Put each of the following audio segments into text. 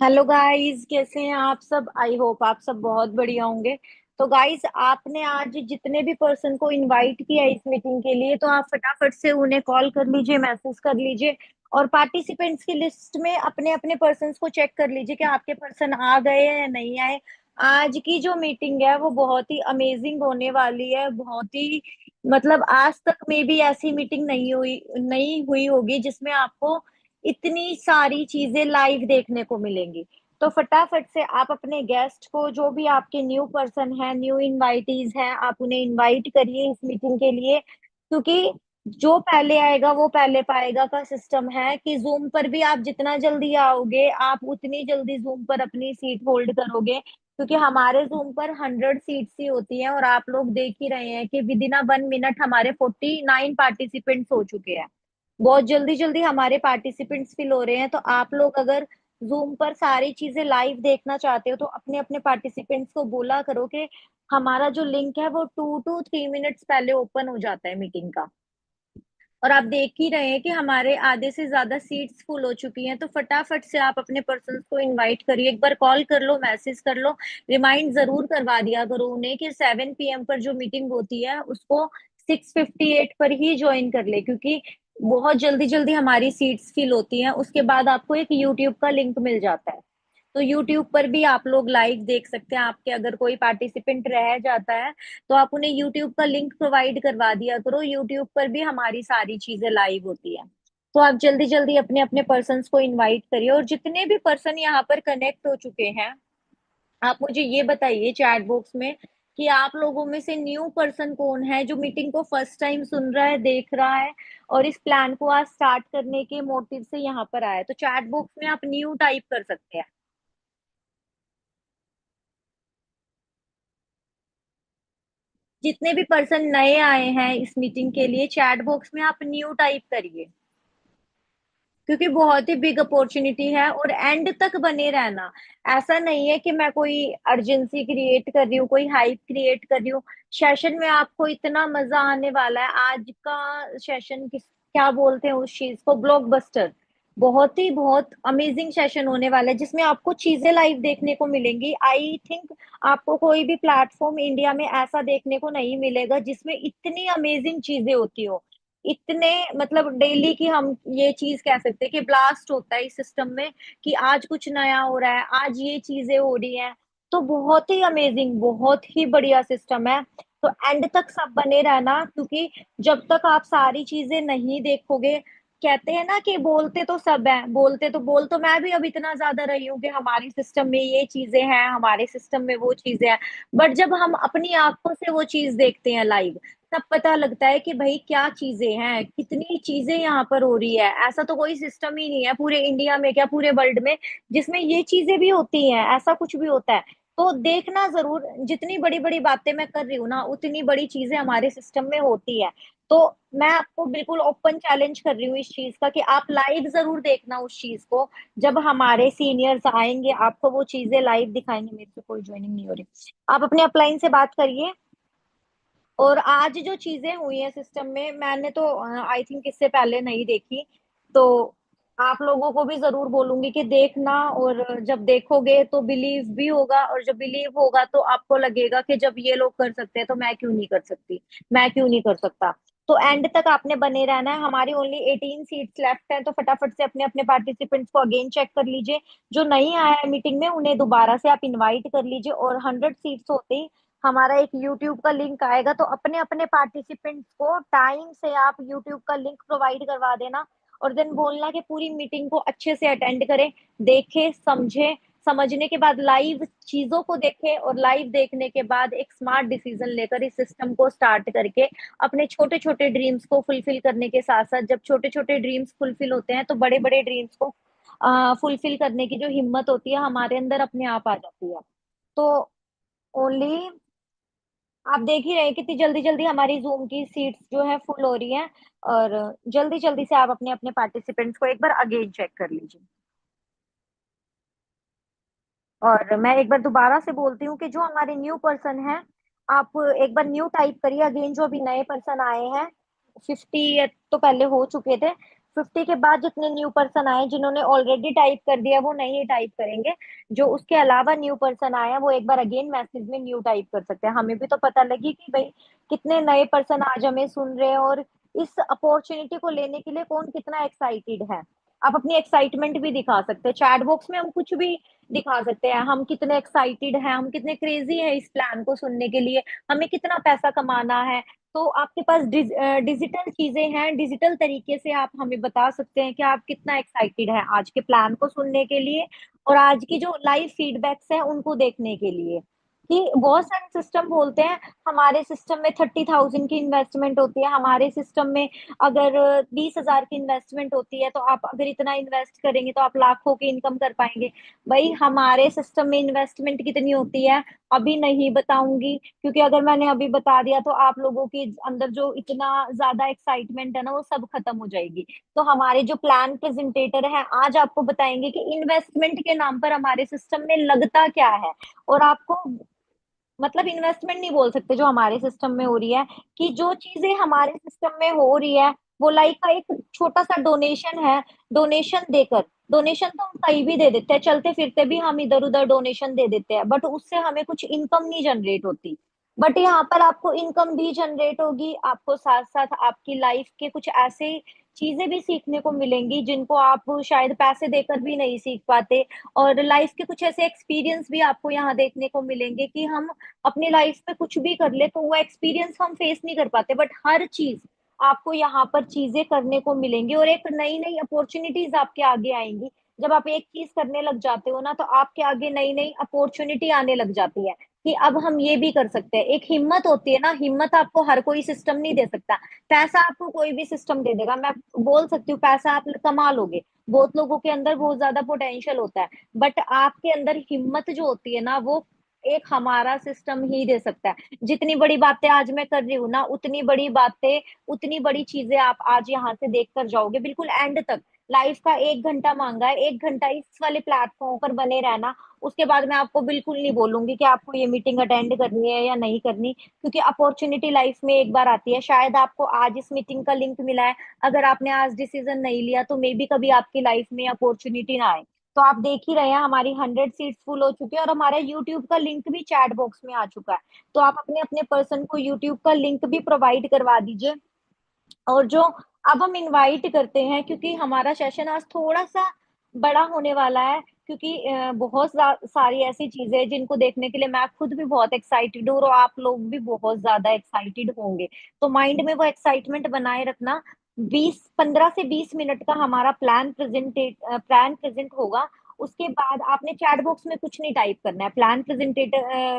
Hello guys, कैसे हैं आप सब? आई होप आप सब बहुत बढ़िया होंगे। तो गाइस, आपने आज जितने भी पर्सन को इनवाइट किया इस मीटिंग के लिए, तो आप फटाफट से उन्हें कॉल कर लीजिए, मैसेज कर लीजिए। और पार्टिसिपेंट्स की लिस्ट में अपने अपने पर्सन्स को चेक कर लीजिए कि आपके पर्सन आ गए हैं या नहीं आए। आज की जो मीटिंग है वो बहुत ही अमेजिंग होने वाली है। बहुत ही मतलब आज तक में भी ऐसी मीटिंग नहीं हुई होगी जिसमें आपको इतनी सारी चीजें लाइव देखने को मिलेंगी। तो फटाफट से आप अपने गेस्ट को, जो भी आपके न्यू पर्सन है, न्यू इनवाइटीज हैं, आप उन्हें इनवाइट करिए इस मीटिंग के लिए। क्योंकि जो पहले आएगा वो पहले पाएगा का सिस्टम है कि जूम पर भी आप जितना जल्दी आओगे आप उतनी जल्दी जूम पर अपनी सीट होल्ड करोगे। क्योंकि हमारे जूम पर 100 सीट्स ही होती हैं और आप लोग देख ही रहे हैं कि विद इन अ 1 मिनट हमारे 49 पार्टिसिपेंट्स हो चुके हैं। बहुत जल्दी जल्दी हमारे पार्टिसिपेंट्स फिल हो रहे हैं। तो आप लोग अगर जूम पर सारी चीजें लाइव देखना चाहते हो तो अपने अपने पार्टिसिपेंट्स को बोला करो कि हमारा जो लिंक है वो 2 to 3 मिनट्स पहले ओपन हो जाता है मीटिंग का। और आप देख ही रहे हैं कि हमारे आधे से ज्यादा सीट्स फुल हो चुकी हैं। तो फटाफट से आप अपने पर्सन को इनवाइट करिए, एक बार कॉल कर लो, मैसेज कर लो। रिमाइंड जरूर करवा दिया करो उन्हें कि 7 PM पर जो मीटिंग होती है उसको 6:58 पर ही ज्वाइन कर ले। क्योंकि बहुत जल्दी जल्दी हमारी सीट्स फिल होती हैं, उसके बाद आपको एक यूट्यूब का लिंक मिल जाता है। तो यूट्यूब पर भी आप लोग लाइव देख सकते हैं। आपके अगर कोई पार्टिसिपेंट रह जाता है तो आप उन्हें यूट्यूब का लिंक प्रोवाइड करवा दिया करो। यूट्यूब पर भी हमारी सारी चीजें लाइव होती है। तो आप जल्दी जल्दी अपने अपने पर्सन्स को इनवाइट करिए। और जितने भी पर्सन यहाँ पर कनेक्ट हो चुके हैं, आप मुझे ये बताइए चैट बॉक्स में कि आप लोगों में से न्यू पर्सन कौन है जो मीटिंग को फर्स्ट टाइम सुन रहा है, देख रहा है और इस प्लान को आज स्टार्ट करने के मोटिव से यहाँ पर आया है। तो चैट बॉक्स में आप न्यू टाइप कर सकते हैं। जितने भी पर्सन नए आए हैं इस मीटिंग के लिए, चैट बॉक्स में आप न्यू टाइप करिए। क्योंकि बहुत ही बिग अपॉर्चुनिटी है और एंड तक बने रहना। ऐसा नहीं है कि मैं कोई अर्जेंसी क्रिएट कर रही हूँ, कोई हाइप क्रिएट कर रही हूँ। सेशन में आपको इतना मजा आने वाला है। आज का सेशन किस क्या बोलते हैं उस चीज को, ब्लॉकबस्टर। बहुत ही बहुत अमेजिंग सेशन होने वाला है जिसमें आपको चीजें लाइव देखने को मिलेंगी। आई थिंक आपको कोई भी प्लेटफॉर्म इंडिया में ऐसा देखने को नहीं मिलेगा जिसमें इतनी अमेजिंग चीजें होती हो। इतने मतलब डेली की हम ये चीज कह सकते हैं कि ब्लास्ट होता है इस सिस्टम में कि आज कुछ नया हो रहा है, आज ये चीजें हो रही हैं। तो बहुत ही अमेजिंग, बहुत ही बढ़िया सिस्टम है। तो एंड तक सब बने रहना। क्योंकि जब तक आप सारी चीजें नहीं देखोगे, कहते हैं ना कि बोलते तो सब है, बोल तो मैं भी अब इतना ज्यादा रही हूँ कि हमारे सिस्टम में ये चीजें हैं, हमारे सिस्टम में वो चीजें हैं। बट जब हम अपनी आंखों से वो चीज देखते हैं लाइव, तब पता लगता है कि भाई क्या चीजें हैं, कितनी चीजें यहाँ पर हो रही है। ऐसा तो कोई सिस्टम ही नहीं है पूरे इंडिया में, क्या पूरे वर्ल्ड में, जिसमें ये चीजें भी होती हैं। ऐसा कुछ भी होता है तो देखना जरूर। जितनी बड़ी बड़ी बातें मैं कर रही हूँ ना, उतनी बड़ी चीजें हमारे सिस्टम में होती है। तो मैं आपको बिल्कुल ओपन चैलेंज कर रही हूँ इस चीज का कि आप लाइव जरूर देखना उस चीज को। जब हमारे सीनियर्स आएंगे आपको वो चीजें लाइव दिखाएंगे। मेरे से कोई ज्वाइनिंग नहीं हो रही। आप अपने अपलाइन से बात करिए। और आज जो चीजें हुई है सिस्टम में, मैंने तो आई थिंक इससे पहले नहीं देखी। तो आप लोगों को भी जरूर बोलूंगी कि देखना। और जब देखोगे तो बिलीव भी होगा, और जब बिलीव होगा तो आपको लगेगा कि जब ये लोग कर सकते हैं तो मैं क्यों नहीं कर सकती, मैं क्यों नहीं कर सकता। तो एंड तक आपने बने रहना है। हमारी ओनली 18 सीट्स लेफ्ट हैं। तो फटाफट से अपने अपने पार्टिसिपेंट्स को अगेन चेक कर लीजिए। जो नहीं आया है मीटिंग में उन्हें दोबारा से आप इनवाइट कर लीजिए। और 100 सीट्स होते ही हमारा एक यूट्यूब का लिंक आएगा। तो अपने अपने पार्टिसिपेंट्स को टाइम से आप यूट्यूब का लिंक प्रोवाइड करवा देना। और देन बोलना कि पूरी मीटिंग को अच्छे से अटेंड करें, देखे, समझे। समझने के बाद लाइव चीजों को देखे और लाइव देखने के बाद एक स्मार्ट डिसीजन लेकर इस सिस्टम को स्टार्ट करके अपने छोटे छोटे ड्रीम्स को फुलफिल करने के साथ साथ, जब छोटे छोटे ड्रीम्स फुलफिल होते हैं तो बड़े बड़े ड्रीम्स को फुलफिल करने की जो हिम्मत होती है हमारे अंदर अपने आप आ जाती है। तो ओनली आप देख ही रहे हैं कितनी जल्दी जल्दी हमारी जूम की सीट्स जो है फुल हो रही हैं। और जल्दी जल्दी से आप अपने अपने पार्टिसिपेंट्स को एक बार अगेन चेक कर लीजिए। और मैं एक बार दोबारा से बोलती हूँ कि जो हमारे न्यू पर्सन है, आप एक बार न्यू टाइप करिए अगेन। जो अभी नए पर्सन आए हैं, 50 तो पहले हो चुके थे, 50 के बाद जितने न्यू पर्सन आए, जिन्होंने ऑलरेडी टाइप कर दिया वो नहीं टाइप करेंगे, जो उसके अलावा न्यू पर्सन आया वो एक बार अगेन मैसेज में न्यू टाइप कर सकते हैं। हमें भी तो पता लगे कि भाई कितने नए पर्सन आज हमें सुन रहे हैं और इस अपॉर्चुनिटी को लेने के लिए कौन कितना एक्साइटेड है। आप अपनी एक्साइटमेंट भी दिखा सकते हैं चैट बॉक्स में, हम कुछ भी दिखा सकते हैं, हम कितने एक्साइटेड हैं, हम कितने क्रेजी हैं इस प्लान को सुनने के लिए, हमें कितना पैसा कमाना है। तो आपके पास डिजिटल चीजें हैं, डिजिटल तरीके से आप हमें बता सकते हैं कि आप कितना एक्साइटेड है आज के प्लान को सुनने के लिए और आज की जो लाइव फीडबैक्स हैं उनको देखने के लिए। कि बहुत सारे सिस्टम बोलते हैं हमारे सिस्टम में 30,000 की इन्वेस्टमेंट होती है, हमारे सिस्टम में अगर 20,000 की इन्वेस्टमेंट होती है, तो आप अगर इतना इन्वेस्ट करेंगे तो आप लाखों की इनकम कर पाएंगे। भाई हमारे सिस्टम में इन्वेस्टमेंट कितनी होती है अभी नहीं बताऊंगी, क्योंकि अगर मैंने अभी बता दिया तो आप लोगों के अंदर जो इतना ज्यादा एक्साइटमेंट है ना वो सब खत्म हो जाएगी। तो हमारे जो प्लान प्रेजेंटेटर है आज आपको बताएंगे कि इन्वेस्टमेंट के नाम पर हमारे सिस्टम में लगता क्या है। और आपको मतलब इन्वेस्टमेंट नहीं बोल सकते जो हमारे सिस्टम में हो रही है, कि जो चीजें हमारे सिस्टम में हो रही है वो लाइक का एक छोटा सा डोनेशन है। डोनेशन देकर, डोनेशन तो हम कहीं भी दे देते हैं, चलते फिरते भी हम इधर उधर डोनेशन दे देते हैं, बट उससे हमें कुछ इनकम नहीं जनरेट होती। बट यहाँ पर आपको इनकम भी जनरेट होगी, आपको साथ साथ आपकी लाइफ के कुछ ऐसे चीजें भी सीखने को मिलेंगी जिनको आप शायद पैसे देकर भी नहीं सीख पाते। और लाइफ के कुछ ऐसे एक्सपीरियंस भी आपको यहाँ देखने को मिलेंगे कि हम अपनी लाइफ में कुछ भी कर ले तो वो एक्सपीरियंस हम फेस नहीं कर पाते, बट हर चीज आपको यहाँ पर चीजें करने को मिलेंगी और एक नई नई अपॉर्चुनिटीज आपके आगे आएंगी। जब आप एक चीज करने लग जाते हो ना तो आपके आगे नई नई अपॉर्चुनिटी आने लग जाती है कि अब हम ये भी कर सकते हैं। एक हिम्मत होती है ना, हिम्मत आपको हर कोई सिस्टम नहीं दे सकता। पैसा आपको कोई भी सिस्टम दे देगा, मैं बोल सकती हूँ पैसा आप कमा लोगे, बहुत लोगों के अंदर बहुत ज्यादा पोटेंशियल होता है, बट आपके अंदर हिम्मत जो होती है ना वो एक हमारा सिस्टम ही दे सकता है। जितनी बड़ी बातें आज मैं कर रही हूँ ना, उतनी बड़ी बातें, उतनी बड़ी चीजें आप आज यहाँ से देख कर जाओगे बिल्कुल एंड तक। लाइफ का 1 घंटा मांगा है, 1 घंटा इस वाले प्लेटफॉर्म पर बने रहना। उसके बाद मैं आपको बिल्कुल नहीं बोलूंगी कि आपको ये मीटिंग अटेंड करनी है या नहीं करनी, क्योंकि अपॉर्चुनिटी लाइफ में एक बार आती है। शायद आपको आज इस मीटिंग का लिंक मिला है, अगर आपने आज डिसीजन नहीं लिया तो मे बी कभी आपकी लाइफ में अपॉर्चुनिटी ना आए। तो आप देख ही रहे हैं हमारी 100 सीट्स फुल हो चुकी है और हमारा यूट्यूब का लिंक भी चैट बॉक्स में आ चुका है। तो आप अपने अपने पर्सन को यूट्यूब का लिंक भी प्रोवाइड करवा दीजिए। और जो अब हम इनवाइट करते हैं, क्योंकि हमारा सेशन आज थोड़ा सा बड़ा होने वाला है, क्योंकि बहुत सारी ऐसी चीजें हैं जिनको देखने के लिए मैं खुद भी बहुत एक्साइटेड हूँ और आप लोग भी बहुत ज्यादा एक्साइटेड होंगे। तो माइंड में वो एक्साइटमेंट बनाए रखना। 15 से 20 मिनट का हमारा प्लान प्रेजेंट होगा। उसके बाद आपने चैट बॉक्स में कुछ नहीं टाइप करना है,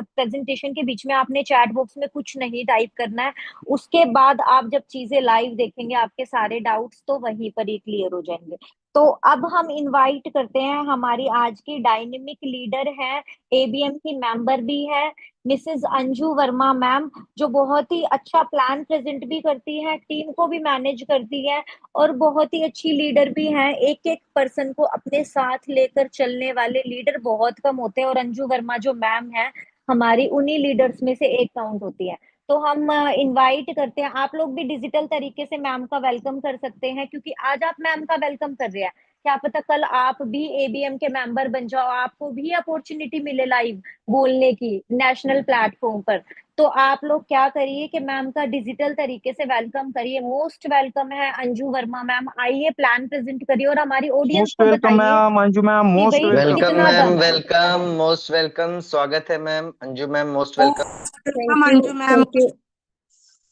प्रेजेंटेशन के बीच में आपने चैट बॉक्स में कुछ नहीं टाइप करना है। उसके बाद आप जब चीजें लाइव देखेंगे आपके सारे डाउट्स तो वहीं पर ही क्लियर हो जाएंगे। तो अब हम इनवाइट करते हैं हमारी आज की डायनेमिक लीडर है, एबीएम की मेंबर भी है, मिसेस अंजू वर्मा मैम, जो बहुत ही अच्छा प्लान प्रेजेंट भी करती है, टीम को भी मैनेज करती है और बहुत ही अच्छी लीडर भी हैं। एक एक पर्सन को अपने साथ लेकर चलने वाले लीडर बहुत कम होते हैं और अंजू वर्मा जो मैम है हमारी उन्हीं लीडर्स में से एक काउंट होती है। तो हम इनवाइट करते हैं, आप लोग भी डिजिटल तरीके से मैम का वेलकम कर सकते हैं, क्योंकि आज आप मैम का वेलकम कर रहे हैं, क्या पता कल आप भी एबीएम के मेंबर बन जाओ, आपको भी अपॉर्चुनिटी मिले लाइव बोलने की नेशनल प्लेटफॉर्म पर। तो आप लोग क्या करिए कि मैम का डिजिटल तरीके से वेलकम करिए। मोस्ट वेलकम है अंजू वर्मा मैम, आइए प्लान प्रेजेंट करिए और हमारी ऑडियंस मोस्ट को वेलकम बताइए मैम, अंजू मैम, कि मोस्ट भाई वेलकम। वेलकम कितना मैम, दम है। Welcome, most welcome. स्वागत है ma'am, Anju ma'am, most welcome. Welcome thank you, Anju ma'am.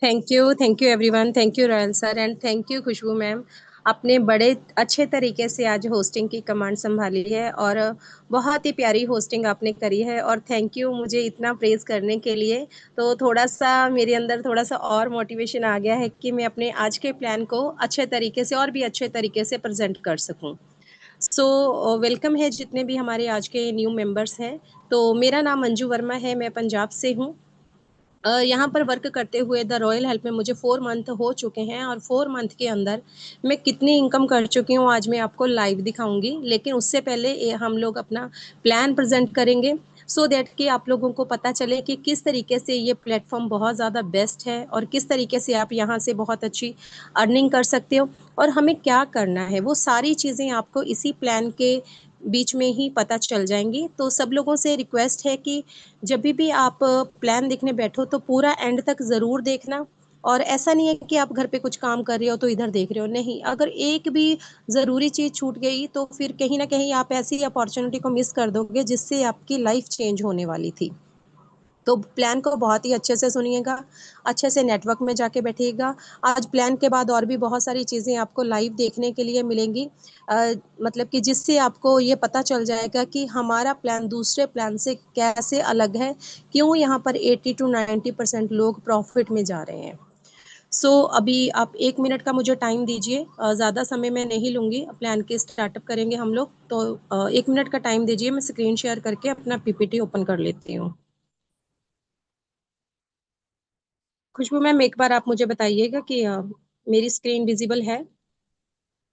Thank you. Thank you everyone, thank you Royal sir and thank you Khushboo ma'am. आपने बड़े अच्छे तरीके से आज होस्टिंग की कमांड संभाली है और बहुत ही प्यारी होस्टिंग आपने करी है और थैंक यू मुझे इतना प्रेज करने के लिए। तो थोड़ा सा मेरे अंदर थोड़ा सा और मोटिवेशन आ गया है कि मैं अपने आज के प्लान को अच्छे तरीके से और भी अच्छे तरीके से प्रेजेंट कर सकूं। सो वेलकम है जितने भी हमारे आज के न्यू मेंबर्स हैं। तो मेरा नाम अंजू वर्मा है, मैं पंजाब से हूँ। यहाँ पर वर्क करते हुए द रॉयल हेल्प में मुझे 4 मंथ हो चुके हैं और 4 मंथ के अंदर मैं कितनी इनकम कर चुकी हूँ आज मैं आपको लाइव दिखाऊंगी। लेकिन उससे पहले हम लोग अपना प्लान प्रेजेंट करेंगे। सो दैट कि आप लोगों को पता चले कि किस तरीके से ये प्लेटफॉर्म बहुत ज़्यादा बेस्ट है और किस तरीके से आप यहाँ से बहुत अच्छी अर्निंग कर सकते हो और हमें क्या करना है, वो सारी चीज़ें आपको इसी प्लान के बीच में ही पता चल जाएंगी। तो सब लोगों से रिक्वेस्ट है कि जब भी आप प्लान देखने बैठो तो पूरा एंड तक ज़रूर देखना। और ऐसा नहीं है कि आप घर पे कुछ काम कर रहे हो तो इधर देख रहे हो, नहीं, अगर एक भी ज़रूरी चीज़ छूट गई तो फिर कहीं ना कहीं आप ऐसी अपॉर्चुनिटी को मिस कर दोगे जिससे आपकी लाइफ चेंज होने वाली थी। तो प्लान को बहुत ही अच्छे से सुनिएगा, अच्छे से नेटवर्क में जाके बैठिएगा। आज प्लान के बाद और भी बहुत सारी चीज़ें आपको लाइव देखने के लिए मिलेंगी, मतलब कि जिससे आपको ये पता चल जाएगा कि हमारा प्लान दूसरे प्लान से कैसे अलग है, क्यों यहाँ पर 80 to 90% लोग प्रॉफिट में जा रहे हैं। अभी आप 1 मिनट का मुझे टाइम दीजिए, ज़्यादा समय मैं नहीं लूँगी, प्लान के स्टार्टअप करेंगे हम लोग, तो 1 मिनट का टाइम दीजिए, मैं स्क्रीन शेयर करके अपना पीपीटी ओपन कर लेती हूँ। खुशबू मैम, एक बार आप मुझे बताइएगा कि मेरी स्क्रीन विजिबल है?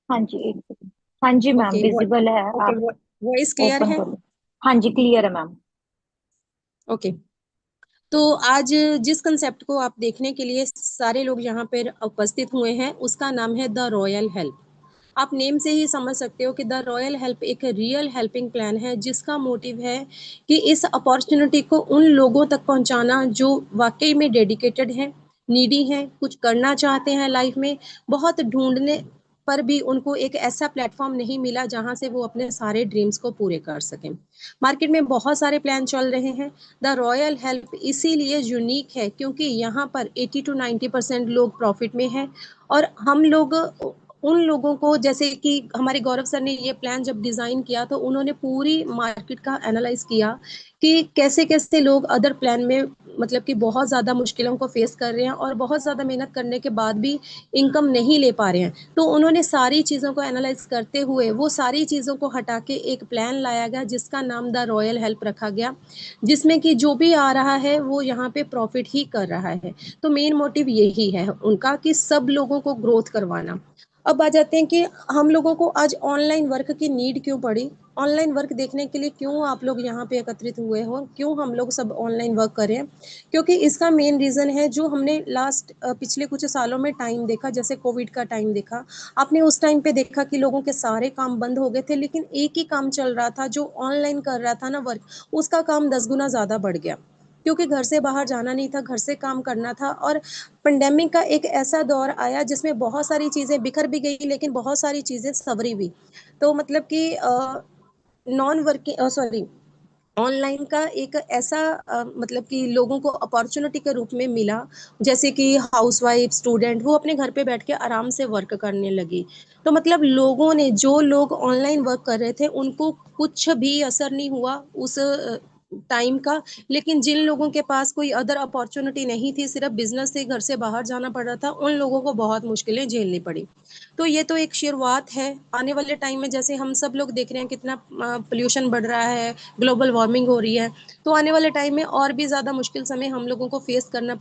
हाँ जी, एक सेकंड। हाँ जी मैम, ओके, विजिबल है। ओके, आप वॉइस क्लियर ओपन है? कर लो। हाँ जी, क्लियर है मैम। ओके। तो आज जिस कंसेप्ट को आप देखने के लिए सारे लोग यहाँ पर उपस्थित हुए हैं उसका नाम है द रॉयल हेल्प। आप नेम से ही समझ सकते हो कि द रॉयल हेल्प एक रियल हेल्पिंग प्लान है जिसका मोटिव है कि इस अपॉर्चुनिटी को उन लोगों तक पहुंचाना जो वाकई में डेडिकेटेड हैं, नीडी हैं, कुछ करना चाहते हैं लाइफ में, बहुत ढूंढने पर भी उनको एक ऐसा प्लेटफॉर्म नहीं मिला जहां से वो अपने सारे ड्रीम्स को पूरे कर सकें। मार्केट में बहुत सारे प्लान चल रहे हैं, द रॉयल हेल्प इसीलिए यूनिक है क्योंकि यहाँ पर 80 to 90% लोग प्रॉफिट में हैं। और हम लोग उन लोगों को, जैसे कि हमारे गौरव सर ने ये प्लान जब डिज़ाइन किया तो उन्होंने पूरी मार्केट का एनालाइज किया कि कैसे कैसे लोग अदर प्लान में मतलब कि बहुत ज़्यादा मुश्किलों को फेस कर रहे हैं और बहुत ज़्यादा मेहनत करने के बाद भी इनकम नहीं ले पा रहे हैं। तो उन्होंने सारी चीज़ों को एनालाइज करते हुए वो सारी चीज़ों को हटा के एक प्लान लाया गया जिसका नाम द रॉयल हेल्प रखा गया, जिसमें कि जो भी आ रहा है वो यहाँ पे प्रॉफिट ही कर रहा है। तो मेन मोटिव यही है उनका कि सब लोगों को ग्रोथ करवाना। अब आ जाते हैं कि हम लोगों को आज ऑनलाइन वर्क की नीड क्यों पड़ी, ऑनलाइन वर्क देखने के लिए क्यों आप लोग यहाँ पे एकत्रित हुए हो, क्यों हम लोग सब ऑनलाइन वर्क करें। क्योंकि इसका मेन रीज़न है जो हमने लास्ट पिछले कुछ सालों में टाइम देखा, जैसे कोविड का टाइम देखा, आपने उस टाइम पे देखा कि लोगों के सारे काम बंद हो गए थे लेकिन एक ही काम चल रहा था जो ऑनलाइन कर रहा था ना वर्क, उसका काम 10 गुना ज़्यादा बढ़ गया क्योंकि घर से बाहर जाना नहीं था, घर से काम करना था। और पेंडेमिक का एक ऐसा दौर आया जिसमें बहुत सारी चीज़ें बिखर भी गई लेकिन बहुत सारी चीज़ें संवरी भी। तो मतलब कि नॉन वर्किंग सॉरी ऑनलाइन का एक ऐसा मतलब कि लोगों को अपॉर्चुनिटी के रूप में मिला, जैसे कि हाउसवाइफ, स्टूडेंट, वो अपने घर पे बैठ के आराम से वर्क करने लगी। तो मतलब लोगों ने, जो लोग ऑनलाइन वर्क कर रहे थे उनको कुछ भी असर नहीं हुआ उस टाइम का। लेकिन जिन लोगों के पास कोई अदर अपॉर्चुनिटी नहीं थी, सिर्फ बिजनेस से घर से बाहर जाना पड़ रहा था, उन लोगों को बहुत मुश्किलें झेलनी पड़ी। तो ये तो एक शुरुआत है। आने वाले टाइम में जैसे हम सब लोग देख रहे हैं कितना पोल्यूशन बढ़ रहा है, ग्लोबल वार्मिंग हो रही है, तो आने वाले टाइम में और भी ज़्यादा मुश्किल समय हम लोगों को फेस करना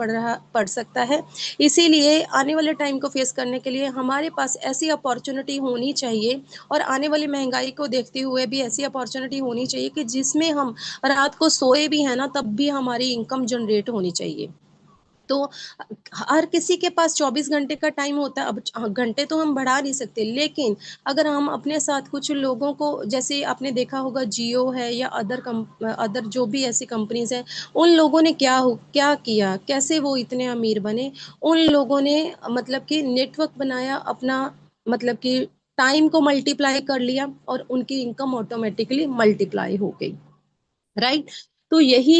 पड़ सकता है। इसीलिए आने वाले टाइम को फेस करने के लिए हमारे पास ऐसी अपॉर्चुनिटी होनी चाहिए और आने वाली महंगाई को देखते हुए भी ऐसी अपॉर्चुनिटी होनी चाहिए कि जिसमें हम रात को सोए भी हैं ना तब भी हमारी इनकम जनरेट होनी चाहिए। तो हर किसी के पास 24 घंटे का टाइम होता है। अब घंटे तो हम बढ़ा नहीं सकते, लेकिन अगर हम अपने साथ कुछ लोगों को, जैसे आपने देखा होगा जियो है या अदर जो भी ऐसी कंपनीज हैं, उन लोगों ने क्या किया, कैसे वो इतने अमीर बने। उन लोगों ने मतलब कि नेटवर्क बनाया अपना, मतलब कि टाइम को मल्टीप्लाई कर लिया और उनकी इनकम ऑटोमेटिकली मल्टीप्लाई हो गई, राइट। तो यही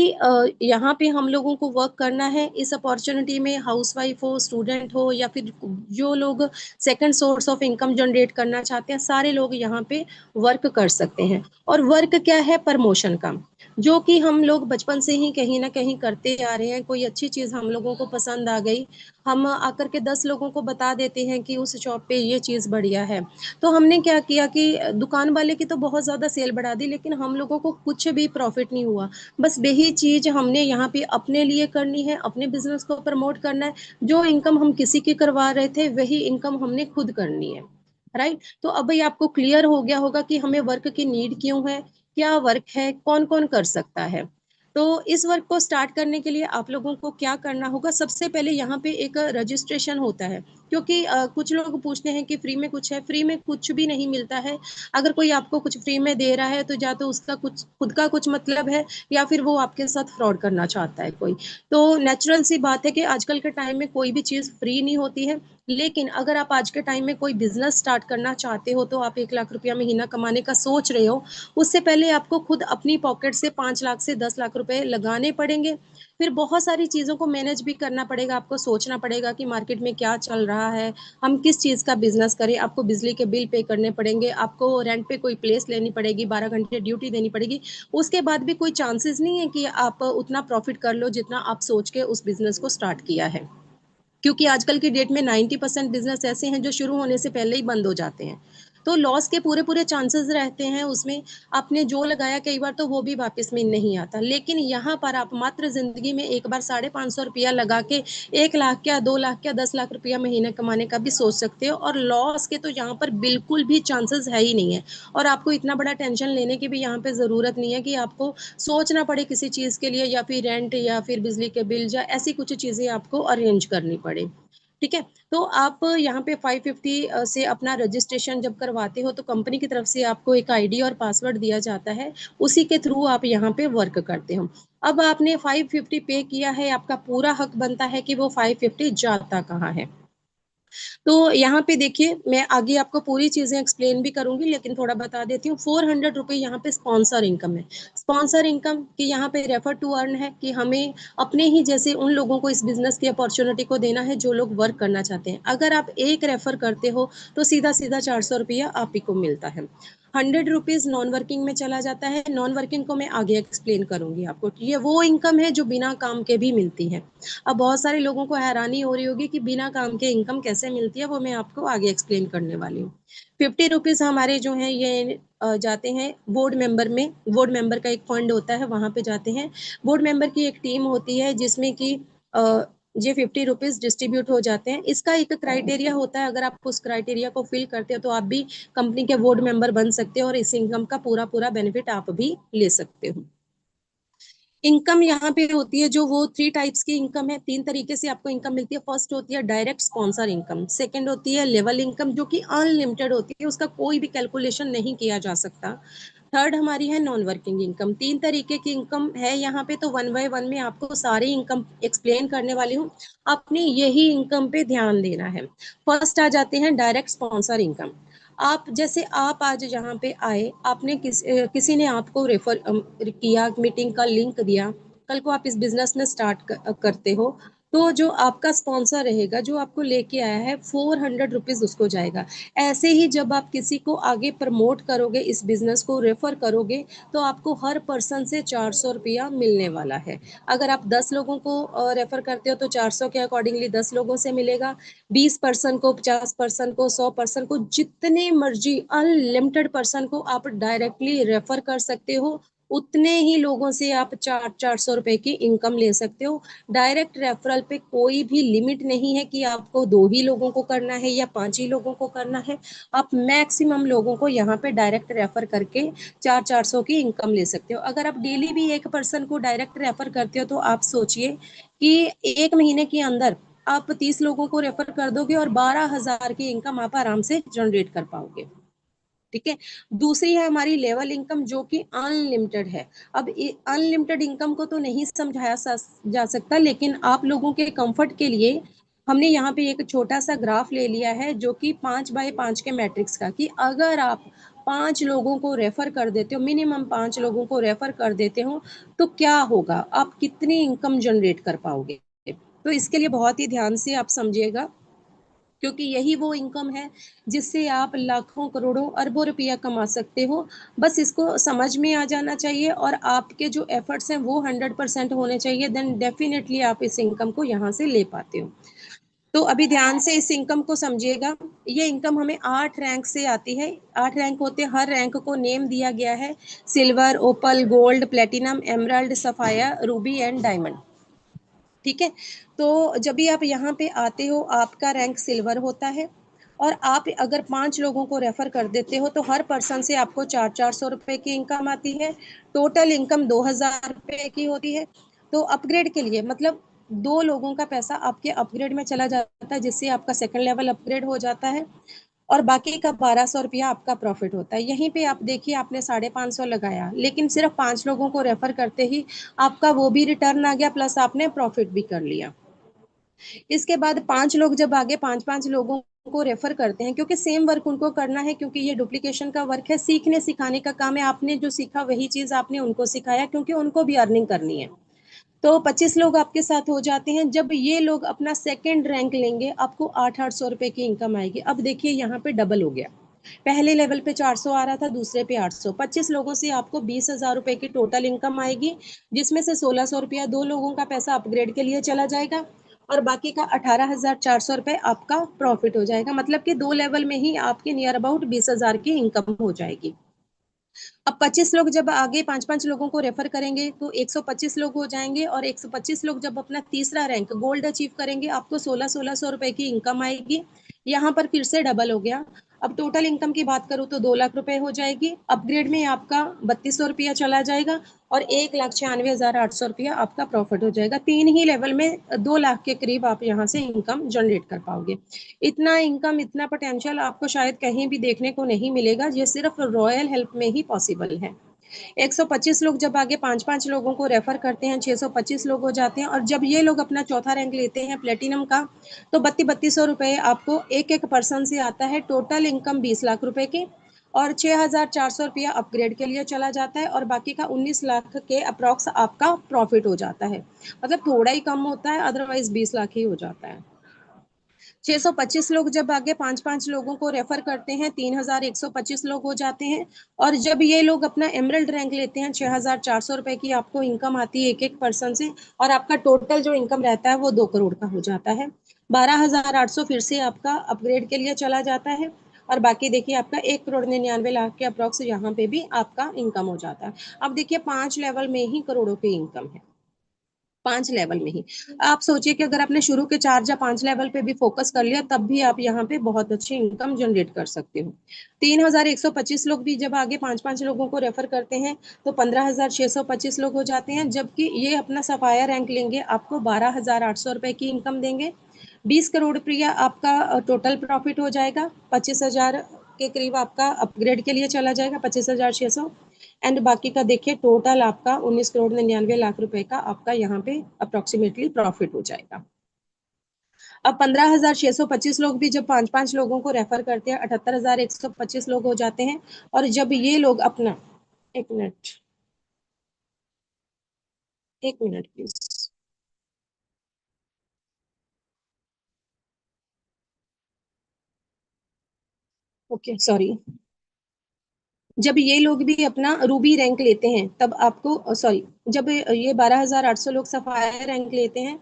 यहाँ पे हम लोगों को वर्क करना है इस अपॉर्चुनिटी में, हाउसवाइफ हो, स्टूडेंट हो, या फिर जो लोग second source of income generate करना चाहते हैं, सारे लोग यहाँ पे वर्क कर सकते हैं। और वर्क क्या है? प्रमोशन का, जो कि हम लोग बचपन से ही कहीं ना कहीं करते आ रहे हैं। कोई अच्छी चीज़ हम लोगों को पसंद आ गई, हम आकर के 10 लोगों को बता देते हैं कि उस शॉप पे ये चीज़ बढ़िया है। तो हमने क्या किया कि दुकान वाले की तो बहुत ज़्यादा सेल बढ़ा दी लेकिन हम लोगों को कुछ भी प्रॉफिट नहीं हुआ। बस वही चीज़ हमने यहाँ पे अपने लिए करनी है, अपने बिजनेस को प्रमोट करना है। जो इनकम हम किसी की करवा रहे थे वही इनकम हमने खुद करनी है, राइट। तो अब भाई आपको क्लियर हो गया होगा कि हमें वर्क की नीड क्यों है, क्या वर्क है, कौन कौन कर सकता है। तो इस वर्क को स्टार्ट करने के लिए आप लोगों को क्या करना होगा, सबसे पहले यहाँ पे एक रजिस्ट्रेशन होता है, क्योंकि कुछ लोग पूछते हैं कि फ्री में कुछ है। फ्री में कुछ भी नहीं मिलता है। अगर कोई आपको कुछ फ्री में दे रहा है तो या तो उसका कुछ खुद का कुछ मतलब है, या फिर वो आपके साथ फ्रॉड करना चाहता है कोई। तो नेचुरल सी बात है कि आजकल के टाइम में कोई भी चीज़ फ्री नहीं होती है। लेकिन अगर आप आज के टाइम में कोई बिजनेस स्टार्ट करना चाहते हो, तो आप 1 लाख रुपया महीना कमाने का सोच रहे हो, उससे पहले आपको खुद अपनी पॉकेट से 5 लाख से 10 लाख रुपए लगाने पड़ेंगे। फिर बहुत सारी चीज़ों को मैनेज भी करना पड़ेगा। आपको सोचना पड़ेगा कि मार्केट में क्या चल रहा है, हम किस चीज़ का बिजनेस करें। आपको बिजली के बिल पे करने पड़ेंगे, आपको रेंट पे कोई प्लेस लेनी पड़ेगी, 12 घंटे ड्यूटी देनी पड़ेगी। उसके बाद भी कोई चांसेस नहीं है कि आप उतना प्रॉफिट कर लो जितना आप सोच के उस बिजनेस को स्टार्ट किया है। क्योंकि आजकल की डेट में 90% बिजनेस ऐसे हैं जो शुरू होने से पहले ही बंद हो जाते हैं। तो लॉस के पूरे पूरे चांसेस रहते हैं उसमें। आपने जो लगाया कई बार तो वो भी वापस में नहीं आता। लेकिन यहाँ पर आप मात्र जिंदगी में एक बार 550 रुपया लगा के 1 लाख क्या, 2 लाख क्या, 10 लाख रुपया महीने कमाने का भी सोच सकते हो। और लॉस के तो यहाँ पर बिल्कुल भी चांसेस है ही नहीं है। और आपको इतना बड़ा टेंशन लेने की भी यहाँ पे ज़रूरत नहीं है कि आपको सोचना पड़े किसी चीज़ के लिए, या फिर रेंट या फिर बिजली के बिल या ऐसी कुछ चीज़ें आपको अरेंज करनी पड़े। ठीक है। तो आप यहाँ पे 550 से अपना रजिस्ट्रेशन जब करवाते हो, तो कंपनी की तरफ से आपको एक आईडी और पासवर्ड दिया जाता है। उसी के थ्रू आप यहाँ पे वर्क करते हो। अब आपने 550 पे किया है, आपका पूरा हक बनता है कि वो 550 जाता कहाँ है। तो यहाँ पे देखिए, मैं आगे आपको पूरी चीजें एक्सप्लेन भी करूंगी, लेकिन थोड़ा बता देती हूँ। 400 रुपये यहाँ पे स्पॉन्सर इनकम है। स्पॉन्सर इनकम की यहाँ पे रेफर टू अर्न है कि हमें अपने ही जैसे उन लोगों को इस बिजनेस की अपॉर्चुनिटी को देना है जो लोग वर्क करना चाहते हैं। अगर आप एक रेफर करते हो तो सीधा सीधा 400 रुपया आप ही को मिलता है। 100 रुपीज नॉन वर्किंग में चला जाता है। नॉन वर्किंग को मैं आगे एक्सप्लेन करूंगी आपको। ये वो इनकम है जो बिना काम के भी मिलती है। अब बहुत सारे लोगों को हैरानी हो रही होगी कि बिना काम के इनकम कैसे मिलती है, वो मैं आपको आगे एक्सप्लेन करने वाली हूँ। 50 रुपीज हमारे जो हैं ये जाते हैं बोर्ड मेंबर में। बोर्ड मेंबर का एक फंड होता है, वहां पे जाते हैं। बोर्ड मेंबर की एक टीम होती है जिसमें कि ये 50 रुपीज डिस्ट्रीब्यूट हो जाते हैं। इसका एक क्राइटेरिया होता है, अगर आप उस क्राइटेरिया को फिल करते हो तो आप भी कंपनी के बोर्ड मेंबर बन सकते हो और इस इनकम का पूरा पूरा बेनिफिट आप भी ले सकते हो। इनकम यहाँ पे होती है जो वो 3 टाइप्स की इनकम है। 3 तरीके से आपको इनकम मिलती है। फर्स्ट होती है डायरेक्ट स्पॉन्सर इनकम। सेकंड होती है लेवल इनकम जो कि अनलिमिटेड होती है, उसका कोई भी कैलकुलेशन नहीं किया जा सकता। थर्ड हमारी है नॉन वर्किंग इनकम। 3 तरीके की इनकम है यहाँ पे, तो वन बाय वन में आपको सारी इनकम एक्सप्लेन करने वाली हूँ। आपने यही इनकम पे ध्यान देना है। फर्स्ट आ जाते हैं डायरेक्ट स्पॉन्सर इनकम। आप जैसे आप आज यहाँ पे आए, आपने किसी ने आपको रेफर किया, मीटिंग का लिंक दिया, कल को आप इस बिजनेस में स्टार्ट करते हो, तो जो आपका स्पॉन्सर रहेगा जो आपको लेके आया है, 400 रुपीज उसको जाएगा। ऐसे ही जब आप किसी को आगे प्रमोट करोगे, इस बिजनेस को रेफर करोगे, तो आपको हर पर्सन से 400 रुपया मिलने वाला है। अगर आप 10 लोगों को रेफर करते हो तो 400 के अकॉर्डिंगली 10 लोगों से मिलेगा। 20 पर्सन को, 50 पर्सन को, 100 पर्सन को, जितने मर्जी अनलिमिटेड पर्सन को आप डायरेक्टली रेफर कर सकते हो। उतने ही लोगों से आप 400 रुपए की इनकम ले सकते हो। डायरेक्ट रेफरल पे कोई भी लिमिट नहीं है कि आपको 2 ही लोगों को करना है या 5 ही लोगों को करना है। आप मैक्सिमम लोगों को यहाँ पे डायरेक्ट रेफर करके 400 की इनकम ले सकते हो। अगर आप डेली भी एक पर्सन को डायरेक्ट रेफर करते हो, तो आप सोचिए कि 1 महीने के अंदर आप 30 लोगों को रेफर कर दोगे और 12,000 की इनकम आप आराम से जनरेट कर पाओगे। ठीक है। दूसरी है हमारी लेवल इनकम जो कि अनलिमिटेड है। अब अनलिमिटेड इनकम को तो नहीं समझाया जा सकता, लेकिन आप लोगों के कंफर्ट के लिए हमने यहाँ पे एक छोटा सा ग्राफ ले लिया है जो कि 5x5 के मैट्रिक्स का, कि अगर आप 5 लोगों को रेफर कर देते हो, मिनिमम 5 लोगों को रेफर कर देते हो, तो क्या होगा, आप कितनी इनकम जनरेट कर पाओगे। तो इसके लिए बहुत ही ध्यान से आप समझिएगा, क्योंकि यही वो इनकम है जिससे आप लाखों करोड़ों अरबों रुपया कमा सकते हो। बस इसको समझ में आ जाना चाहिए और आपके जो एफर्ट्स हैं वो 100% होने चाहिए, देन डेफिनेटली आप इस इनकम को यहाँ से ले पाते हो। तो अभी ध्यान से इस इनकम को समझिएगा। ये इनकम हमें 8 रैंक से आती है। 8 रैंक होते हैं, हर रैंक को नेम दिया गया है। Silver, opal, gold, platinum, emerald, sapphire, ruby and diamond. ठीक है। तो जब भी आप यहाँ पे आते हो, आपका रैंक सिल्वर होता है और आप अगर 5 लोगों को रेफर कर देते हो तो हर पर्सन से आपको 400 रुपए की इनकम आती है। टोटल इनकम 2000 रुपए की होती है। तो अपग्रेड के लिए मतलब 2 लोगों का पैसा आपके अपग्रेड में चला जाता है, जिससे आपका सेकंड लेवल अपग्रेड हो जाता है और बाकी का 1200 रुपया आपका प्रॉफिट होता है। यहीं पे आप देखिए, आपने 550 लगाया, लेकिन सिर्फ 5 लोगों को रेफर करते ही आपका वो भी रिटर्न आ गया, प्लस आपने प्रॉफिट भी कर लिया। इसके बाद 5 लोग जब आगे 5-5 लोगों को रेफर करते हैं, क्योंकि सेम वर्क उनको करना है, क्योंकि ये डुप्लीकेशन का वर्क है, सीखने सिखाने का काम है। आपने जो सीखा वही चीज आपने उनको सिखाया, क्योंकि उनको भी अर्निंग करनी है। तो 25 लोग आपके साथ हो जाते हैं। जब ये लोग अपना सेकंड रैंक लेंगे, आपको 800 रुपए की इनकम आएगी। अब देखिए यहाँ पे डबल हो गया। पहले लेवल पे 400 आ रहा था, दूसरे पे 800। 25 लोगों से आपको 20,000 रुपए की टोटल इनकम आएगी, जिसमें से 1600 रुपया 2 लोगों का पैसा अपग्रेड के लिए चला जाएगा और बाकी का 18,400 रुपए आपका प्रॉफिट हो जाएगा। मतलब कि 2 लेवल में ही आपके नियर अबाउट 20,000 की इनकम हो जाएगी। अब 25 लोग जब आगे 5-5 लोगों को रेफर करेंगे तो 125 लोग हो जाएंगे और 125 लोग जब अपना तीसरा रैंक गोल्ड अचीव करेंगे, आपको 1600 रुपए की इनकम आएगी। यहाँ पर फिर से डबल हो गया। अब टोटल इनकम की बात करूँ तो 2 लाख रुपए हो जाएगी। अपग्रेड में आपका 3200 रुपया चला जाएगा और 1,96,800 रुपया आपका प्रॉफिट हो जाएगा। 3 ही लेवल में 2 लाख के करीब आप यहाँ से इनकम जनरेट कर पाओगे। इतना इनकम, इतना पोटेंशियल आपको शायद कहीं भी देखने को नहीं मिलेगा। ये सिर्फ रॉयल हेल्प में ही पॉसिबल है। 125 लोग जब आगे 5-5 लोगों को रेफर करते हैं, 625 लोग हो जाते हैं और जब ये लोग अपना चौथा रैंक लेते हैं प्लेटिनम का, तो 3200 रुपए आपको एक एक पर्सन से आता है। टोटल इनकम 20 लाख रुपए की और 6,400 रुपया अपग्रेड के लिए चला जाता है और बाकी का 19 लाख के अप्रॉक्स आपका प्रॉफिट हो जाता है। मतलब थोड़ा ही कम होता है, अदरवाइज 20 लाख ही हो जाता है। 625 लोग जब आगे 5-5 लोगों को रेफर करते हैं, 3,125 लोग हो जाते हैं और जब ये लोग अपना एमरल्ड रैंक लेते हैं, 6,400 रुपए की आपको इनकम आती है एक एक पर्सन से और आपका टोटल जो इनकम रहता है वो 2 करोड़ का हो जाता है। 12,800 फिर से आपका अपग्रेड के लिए चला जाता है और बाकी देखिए आपका 1,99,00,000 के अप्रॉक्स यहाँ पे भी आपका इनकम हो जाता है। अब देखिए 5 लेवल में ही करोड़ों की इनकम है, 5 लेवल में ही। आप सोचिए कि अगर आपने शुरू के 4 या 5 लेवल पे भी फोकस कर लिया, तब भी आप यहाँ पे बहुत अच्छी इनकम जनरेट कर सकते हो। 3,125 लोग भी जब आगे 5-5 लोगों को रेफर करते हैं, तो 15,625 लोग हो जाते हैं। जबकि ये अपना सफाया रैंक लेंगे, आपको 12,800 रुपए की इनकम देंगे। 20 करोड़ रुपया आपका टोटल प्रॉफिट हो जाएगा। 25,000 के करीब आपका अपग्रेड के लिए चला जाएगा, 25,600 एंड बाकी का देखिए टोटल आपका 19,99,00,000 रुपए का आपका यहाँ पे अप्रोक्सीमेटली प्रॉफिट हो जाएगा। अब 15,625 लोग भी जब 5-5 लोगों को रेफर करते हैं, 78,125 लोग हो जाते हैं और जब ये लोग अपना एक मिनट, एक मिनट प्लीज। Okay sorry. जब ये लोग भी अपना रूबी रैंक लेते हैं, तब आपको सॉरी, जब ये 12,800 लोग सफाया रैंक लेते हैं,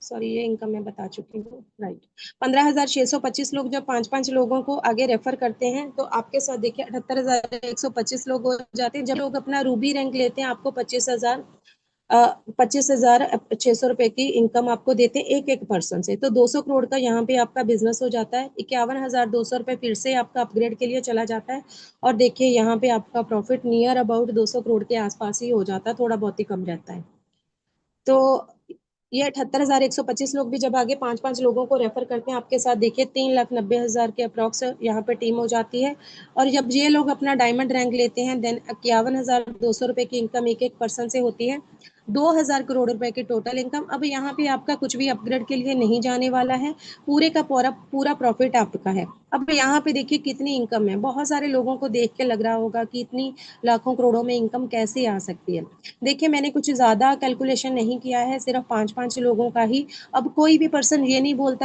सॉरी ये इनकम मैं बता चुकी हूँ, राइट। 15,625 लोग जब 5-5 लोगों को आगे रेफर करते हैं, तो आपके साथ देखिए 78,125 लोग हो जाते हैं। जब लोग अपना रूबी रैंक लेते हैं, आपको 25,600 रुपए की इनकम आपको देते हैं एक एक पर्सन से। तो 200 करोड़ का यहाँ पे आपका बिजनेस हो जाता है। 51,200 रुपए फिर से आपका अपग्रेड के लिए चला जाता है और देखिए यहाँ पे आपका प्रॉफिट नियर अबाउट 200 करोड़ के आसपास ही हो जाता है, थोड़ा बहुत ही कम रहता है। तो ये 78,125 लोग भी जब आगे 5-5 लोगों को रेफर करते हैं, आपके साथ देखिए 3,90,000 के अप्रॉक्स यहाँ पे टीम हो जाती है और जब ये लोग अपना डायमंड रैंक लेते हैं, देन 51,200 रुपए की इनकम एक एक पर्सन से होती है। 2,000 करोड़ रुपए की टोटल इनकम। अब यहाँ पे आपका कुछ भी अपग्रेड के लिए नहीं जाने वाला है, पूरे का पूरा पूरा प्रॉफिट आपका है। अब यहाँ पे देखिए कितनी इनकम है। बहुत सारे लोगों को देख के लग रहा होगा कि इतनी लाखों करोड़ों में इनकम कैसे आ सकती है। देखिए मैंने कुछ ज़्यादा कैलकुलेशन नहीं किया है, सिर्फ 5-5 लोगों का ही। अब कोई भी पर्सन ये नहीं बोल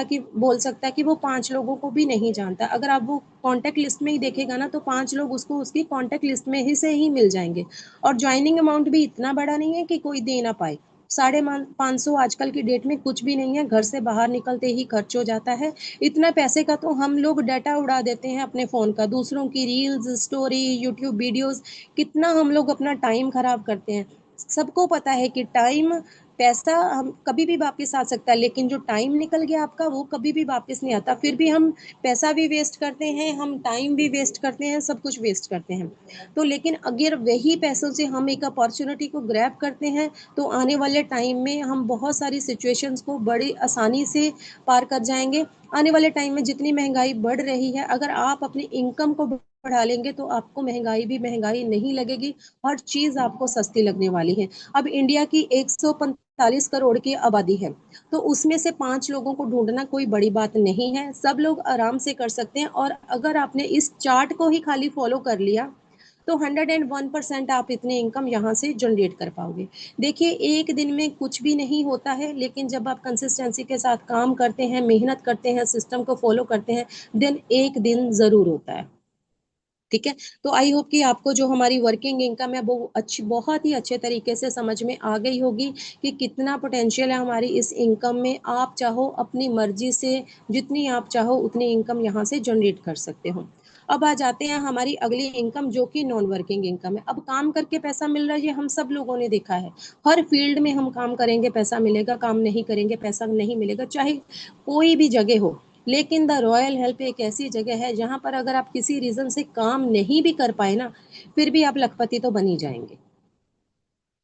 सकता कि वो 5 लोगों को भी नहीं जानता। अगर आप वो कॉन्टैक्ट लिस्ट में ही देखेगा ना, तो 5 लोग उसको उसकी कॉन्टैक्ट लिस्ट में ही से ही मिल जाएंगे और ज्वाइनिंग अमाउंट भी इतना बड़ा नहीं है कि कोई दे ना पाए। 550 आजकल की डेट में कुछ भी नहीं है, घर से बाहर निकलते ही खर्च हो जाता है। इतना पैसे का तो हम लोग डाटा उड़ा देते हैं अपने फ़ोन का, दूसरों की रील्स, स्टोरी, यूट्यूब वीडियोस, कितना हम लोग अपना टाइम खराब करते हैं। सबको पता है कि टाइम पैसा हम कभी भी वापस आ सकता है, लेकिन जो टाइम निकल गया आपका वो कभी भी वापस नहीं आता। फिर भी हम पैसा भी वेस्ट करते हैं, हम टाइम भी वेस्ट करते हैं, सब कुछ वेस्ट करते हैं। तो लेकिन अगर वही पैसों से हम एक अपॉर्चुनिटी को ग्रैब करते हैं तो आने वाले टाइम में हम बहुत सारी सिचुएशंस को बड़ी आसानी से पार कर जाएंगे। आने वाले टाइम में जितनी महंगाई बढ़ रही है, अगर आप अपनी इनकम को बढ़ा लेंगे तो आपको महंगाई भी महंगाई नहीं लगेगी, हर चीज आपको सस्ती लगने वाली है। अब इंडिया की 145 करोड़ की आबादी है, तो उसमें से 5 लोगों को ढूंढना कोई बड़ी बात नहीं है, सब लोग आराम से कर सकते हैं। और अगर आपने इस चार्ट को ही खाली फॉलो कर लिया तो 101% आप इतने इनकम यहाँ से जनरेट कर पाओगे। देखिए, एक दिन में कुछ भी नहीं होता है, लेकिन जब आप कंसिस्टेंसी के साथ काम करते हैं, मेहनत करते हैं, सिस्टम को फॉलो करते हैं, देन एक दिन जरूर होता है। ठीक है, तो आई होप कि आपको जो हमारी वर्किंग इनकम है वो अच्छी, बहुत ही अच्छे तरीके से समझ में आ गई होगी कि कितना पोटेंशियल है हमारी इस इनकम में। आप चाहो अपनी मर्जी से जितनी आप चाहो उतनी इनकम यहाँ से जनरेट कर सकते हो। अब आ जाते हैं हमारी अगली इनकम, जो कि नॉन वर्किंग इनकम है। अब काम करके पैसा मिल रहा है, ये हम सब लोगों ने देखा है। हर फील्ड में हम काम करेंगे पैसा मिलेगा, काम नहीं करेंगे पैसा नहीं मिलेगा, चाहे कोई भी जगह हो। लेकिन द रॉयल हेल्प एक ऐसी जगह है जहां पर अगर आप किसी रीजन से काम नहीं भी कर पाए ना, फिर भी आप लखपति तो बन ही जाएंगे।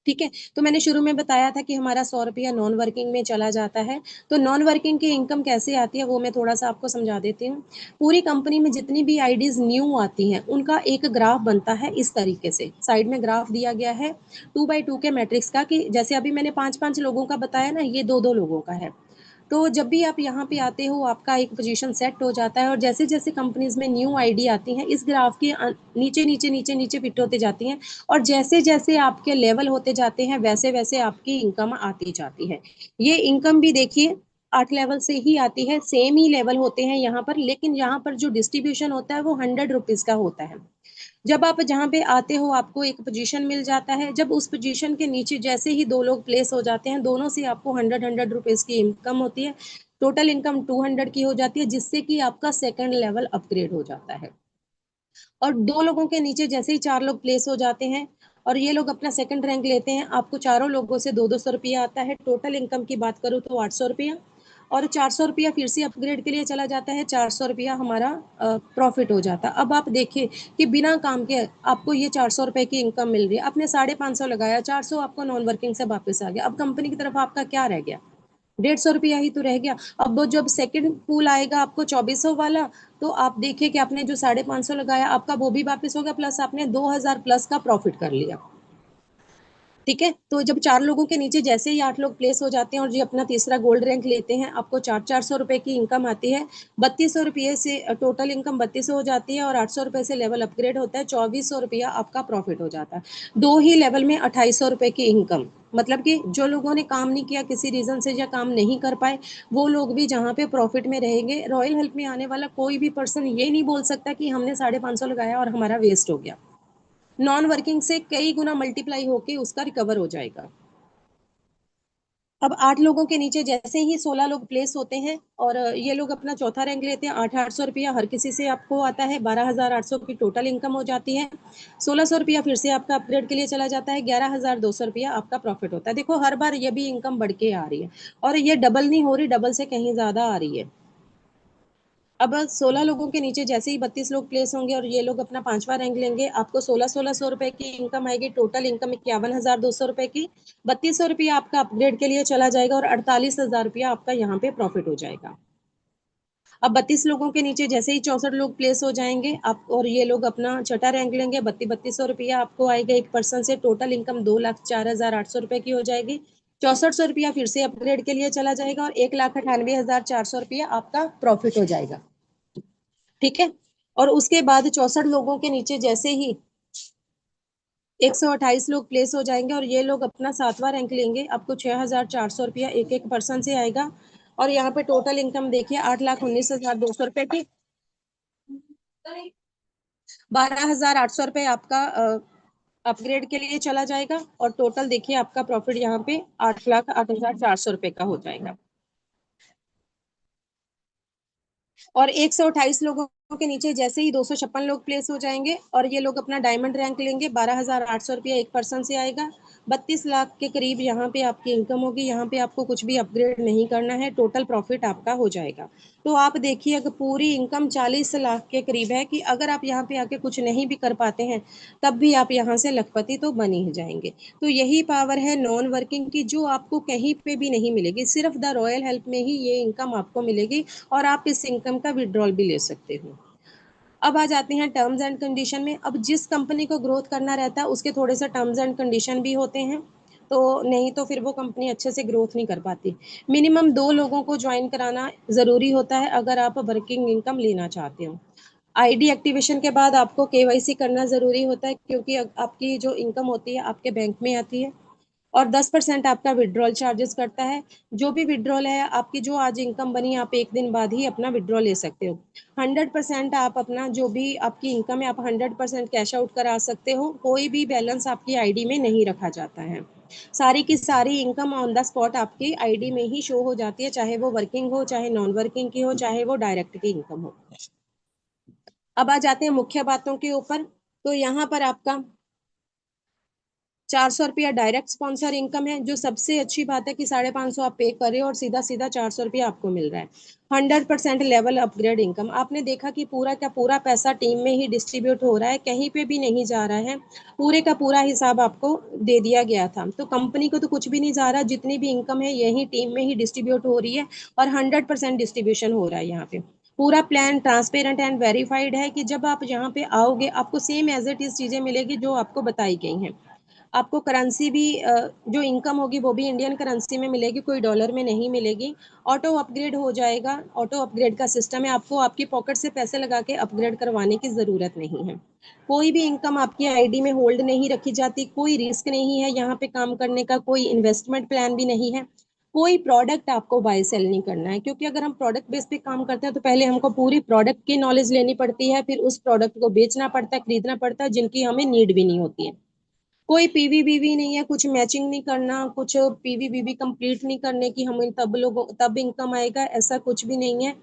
ठीक है, तो मैंने शुरू में बताया था कि हमारा 100 रुपया नॉन वर्किंग में चला जाता है। तो नॉन वर्किंग की इनकम कैसे आती है वो मैं थोड़ा सा आपको समझा देती हूँ। पूरी कंपनी में जितनी भी आईडीज न्यू आती हैं उनका एक ग्राफ बनता है इस तरीके से। साइड में ग्राफ दिया गया है 2x2 के मैट्रिक्स का, कि जैसे अभी मैंने 5-5 लोगों का बताया ना, ये 2-2 लोगों का है। तो जब भी आप यहाँ पे आते हो आपका एक पोजीशन सेट हो जाता है, और जैसे जैसे कंपनीज में न्यू आईडी आती हैं इस ग्राफ के नीचे नीचे नीचे नीचे फिट होते जाती हैं, और जैसे जैसे आपके लेवल होते जाते हैं वैसे वैसे आपकी इनकम आती जाती है। ये इनकम भी देखिए 8 लेवल से ही आती है, सेम ही लेवल होते हैं यहाँ पर, लेकिन यहाँ पर जो डिस्ट्रीब्यूशन होता है वो 100 रुपीज का होता है। जब आप जहाँ पे आते हो आपको एक पोजीशन मिल जाता है, जब उस पोजीशन के नीचे जैसे ही 2 लोग प्लेस हो जाते हैं, दोनों से आपको 100 रुपीज की इनकम होती है। टोटल इनकम 200 की हो जाती है, जिससे कि आपका सेकंड लेवल अपग्रेड हो जाता है। और 2 लोगों के नीचे जैसे ही 4 लोग प्लेस हो जाते हैं और ये लोग अपना सेकंड रैंक लेते हैं, आपको चारों लोगों से 2-2 सौ रुपया आता है। टोटल इनकम की बात करूँ तो 800 रुपया, और 400 रुपया फिर से अपग्रेड के लिए चला जाता है, 400 रुपया हमारा प्रॉफिट हो जाता है। अब आप देखिए कि बिना काम के आपको ये 400 रुपए की इनकम मिल रही है, आपने 550 लगाया, 400 आपको नॉन वर्किंग से वापस आ गया। अब कंपनी की तरफ आपका क्या रह गया? 150 रुपया ही तो रह गया। अब वो जब सेकंड पूल आएगा आपको 2400 वाला, तो आप देखिए कि आपने जो 550 लगाया आपका वो भी वापस हो गया, प्लस आपने 2000 प्लस का प्रॉफिट कर लिया। ठीक है, तो जब 4 लोगों के नीचे जैसे ही 8 लोग प्लेस हो जाते हैं और जो अपना तीसरा गोल्ड रैंक लेते हैं, आपको 400 रुपए की इनकम आती है। 3200 रुपये से टोटल इनकम 3200 हो जाती है, और 800 रुपये से लेवल अपग्रेड होता है, 2400 रुपया आपका प्रॉफिट हो जाता है। 2 ही लेवल में 2800 रुपये की इनकम, मतलब कि जो लोगों ने काम नहीं किया किसी रीजन से या काम नहीं कर पाए, वो लोग भी जहाँ पे प्रॉफिट में रहेंगे। रॉयल हेल्प में आने वाला कोई भी पर्सन ये नहीं बोल सकता कि हमने 550 लगाया और हमारा वेस्ट हो गया। नॉन वर्किंग से कई गुना मल्टीप्लाई होके उसका रिकवर हो जाएगा। अब 8 लोगों के नीचे जैसे ही 16 लोग प्लेस होते हैं और ये लोग अपना चौथा रैंक लेते हैं, 800 रुपया हर किसी से आपको आता है, 12,800 की टोटल इनकम हो जाती है। 1600 रुपया फिर से आपका अपग्रेड के लिए चला जाता है, 11,200 रुपया आपका प्रॉफिट होता है। देखो हर बार ये भी इनकम बढ़ के आ रही है, और ये डबल नहीं हो रही, डबल से कहीं ज्यादा आ रही है। अब 16 लोगों के नीचे जैसे ही 32 लोग प्लेस होंगे और ये लोग अपना 5वां रैंक लेंगे, आपको 16-1600 रुपए की इनकम आएगी। टोटल इनकम 51,200 रुपए की। 3200 रुपया आपका अपग्रेड के लिए चला जाएगा, और 48,000 रुपया आपका यहाँ पे प्रॉफिट हो जाएगा। अब 32 लोगों के नीचे जैसे ही 64 लोग प्लेस हो जाएंगे आप, और ये लोग अपना छठा रैंक लेंगे, 3200 रुपया आपको आएगा एक पर्सन से। टोटल इनकम 2,04,800 रुपए की हो जाएगी। 6400 रुपया फिर से अपग्रेड के लिए चला जाएगा, और 1,98,400 रुपया आपका प्रॉफिट हो जाएगा। ठीक है, और उसके बाद 64 लोगों के नीचे जैसे ही 128 लोग प्लेस हो जाएंगे और ये लोग अपना 7वां रैंक लेंगे, आपको 6,400 रुपया एक एक पर्सन से आएगा। और यहाँ पे टोटल इनकम देखिए 8,19,200 रुपए की। 12,800 रुपए आपका अपग्रेड के लिए चला जाएगा, और टोटल देखिए आपका प्रॉफिट यहाँ पे 8,08,400 रुपए का हो जाएगा। और 128 लोगों के नीचे जैसे ही 256 लोग प्लेस हो जाएंगे और ये लोग अपना डायमंड रैंक लेंगे, 12,800 रुपया एक पर्सन से आएगा। 32 लाख के करीब यहाँ पे आपकी इनकम होगी। यहाँ पे आपको कुछ भी अपग्रेड नहीं करना है, टोटल प्रॉफिट आपका हो जाएगा। तो आप देखिए, अगर पूरी इनकम 40 लाख के करीब है, कि अगर आप यहाँ पे आके कुछ नहीं भी कर पाते हैं तब भी आप यहाँ से लखपति तो बन ही जाएंगे। तो यही पावर है नॉन वर्किंग की, जो आपको कहीं पे भी नहीं मिलेगी। सिर्फ द रॉयल हेल्प में ही ये इनकम आपको मिलेगी और आप इस इनकम का विड्रॉल भी ले सकते हो। अब आ जाते हैं टर्म्स एंड कंडीशन में। अब जिस कंपनी को ग्रोथ करना रहता है उसके थोड़े से टर्म्स एंड कंडीशन भी होते हैं, तो नहीं तो फिर वो कंपनी अच्छे से ग्रोथ नहीं कर पाती। मिनिमम 2 लोगों को ज्वाइन कराना ज़रूरी होता है अगर आप वर्किंग इनकम लेना चाहते हो। आईडी एक्टिवेशन के बाद आपको केवाईसी करना ज़रूरी होता है, क्योंकि आपकी जो इनकम होती है आपके बैंक में आती है और 10% आपका विड्रॉल चार्जेस करता है। जो भी विड्रॉल है आपकी, जो आज इनकम बनी, आप एक दिन बाद ही अपना विड्रॉल ले सकते हो। 100% आप अपना जो भी आपकी इनकम है आप 100% कैश आउट करा सकते हो। कोई भी बैलेंस आपकी आईडी में नहीं रखा जाता है। सारी की सारी इनकम ऑन द स्पॉट आपकी आईडी में ही शो हो जाती है, चाहे वो वर्किंग हो, चाहे नॉन वर्किंग की हो, चाहे वो डायरेक्ट की इनकम हो। अब आ जाते हैं मुख्य बातों के ऊपर। तो यहाँ पर आपका 400 रुपया डायरेक्ट स्पॉन्सर इनकम है, जो सबसे अच्छी बात है कि 550 आप पे करें और सीधा सीधा 400 रुपया आपको मिल रहा है। 100% लेवल अपग्रेड इनकम। आपने देखा कि पूरा का पूरा पैसा टीम में ही डिस्ट्रीब्यूट हो रहा है, कहीं पे भी नहीं जा रहा है। पूरे का पूरा हिसाब आपको दे दिया गया था, तो कंपनी को तो कुछ भी नहीं जा रहा। जितनी भी इनकम है यही टीम में ही डिस्ट्रीब्यूट हो रही है और 100% डिस्ट्रीब्यूशन हो रहा है। यहाँ पे पूरा प्लान ट्रांसपेरेंट एंड वेरीफाइड है कि जब आप यहाँ पे आओगे आपको सेम एज इट इज चीजें मिलेगी जो आपको बताई गई हैं। आपको करेंसी भी जो इनकम होगी वो भी इंडियन करेंसी में मिलेगी, कोई डॉलर में नहीं मिलेगी। ऑटो अपग्रेड हो जाएगा, ऑटो अपग्रेड का सिस्टम है, आपको आपकी पॉकेट से पैसे लगा के अपग्रेड करवाने की ज़रूरत नहीं है। कोई भी इनकम आपकी आईडी में होल्ड नहीं रखी जाती, कोई रिस्क नहीं है यहाँ पे काम करने का, कोई इन्वेस्टमेंट प्लान भी नहीं है। कोई प्रोडक्ट आपको बाय सेल नहीं करना है, क्योंकि अगर हम प्रोडक्ट बेस पे काम करते हैं तो पहले हमको पूरी प्रोडक्ट की नॉलेज लेनी पड़ती है, फिर उस प्रोडक्ट को बेचना पड़ता है, खरीदना पड़ता है, जिनकी हमें नीड भी नहीं होती है। कोई पीवीबीवी नहीं है, कुछ मैचिंग नहीं करना, कुछ पीवीबीवी कंप्लीट नहीं करने की हमें तब इनकम आएगा, ऐसा कुछ भी नहीं है।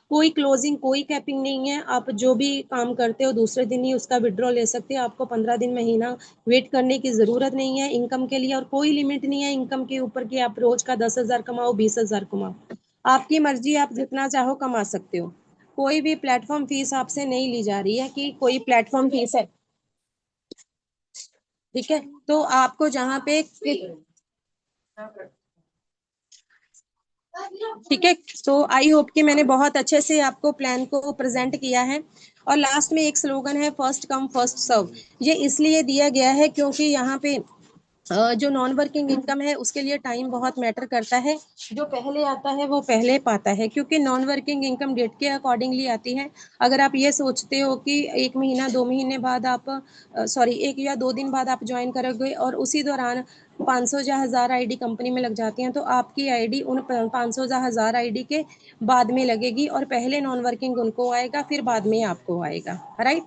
कोई क्लोजिंग, कोई कैपिंग नहीं है। आप जो भी काम करते हो दूसरे दिन ही उसका विड्रॉ ले सकते हो। आपको 15 दिन महीना वेट करने की जरूरत नहीं है इनकम के लिए, और कोई लिमिट नहीं है इनकम के ऊपर कि आप रोज का 10,000 कमाओ, 20,000 कमाओ। आपकी मर्जी, आप जितना चाहो कमा सकते हो। कोई भी प्लेटफॉर्म फीस आपसे नहीं ली जा रही है कि कोई प्लेटफॉर्म फीस है, ठीक है। तो आपको जहाँ पे, ठीक है, तो आई होप कि मैंने बहुत अच्छे से आपको प्लान को प्रेजेंट किया है। और लास्ट में एक स्लोगन है, फर्स्ट कम फर्स्ट सर्व। ये इसलिए दिया गया है क्योंकि यहाँ पे जो नॉन वर्किंग इनकम है उसके लिए टाइम बहुत मैटर करता है। जो पहले आता है वो पहले पाता है, क्योंकि नॉन वर्किंग इनकम डेट के अकॉर्डिंगली आती है। अगर आप ये सोचते हो कि 1 महीना 2 महीने बाद आप, सॉरी 1 या 2 दिन बाद आप ज्वाइन करोगे और उसी दौरान 500 या 1000 आईडी कंपनी में लग जाती हैं, तो आपकी आईडी उन 500 या 1000 आईडी के बाद में लगेगी और पहले नॉन वर्किंग उनको आएगा, फिर बाद में आपको आएगा, राइट।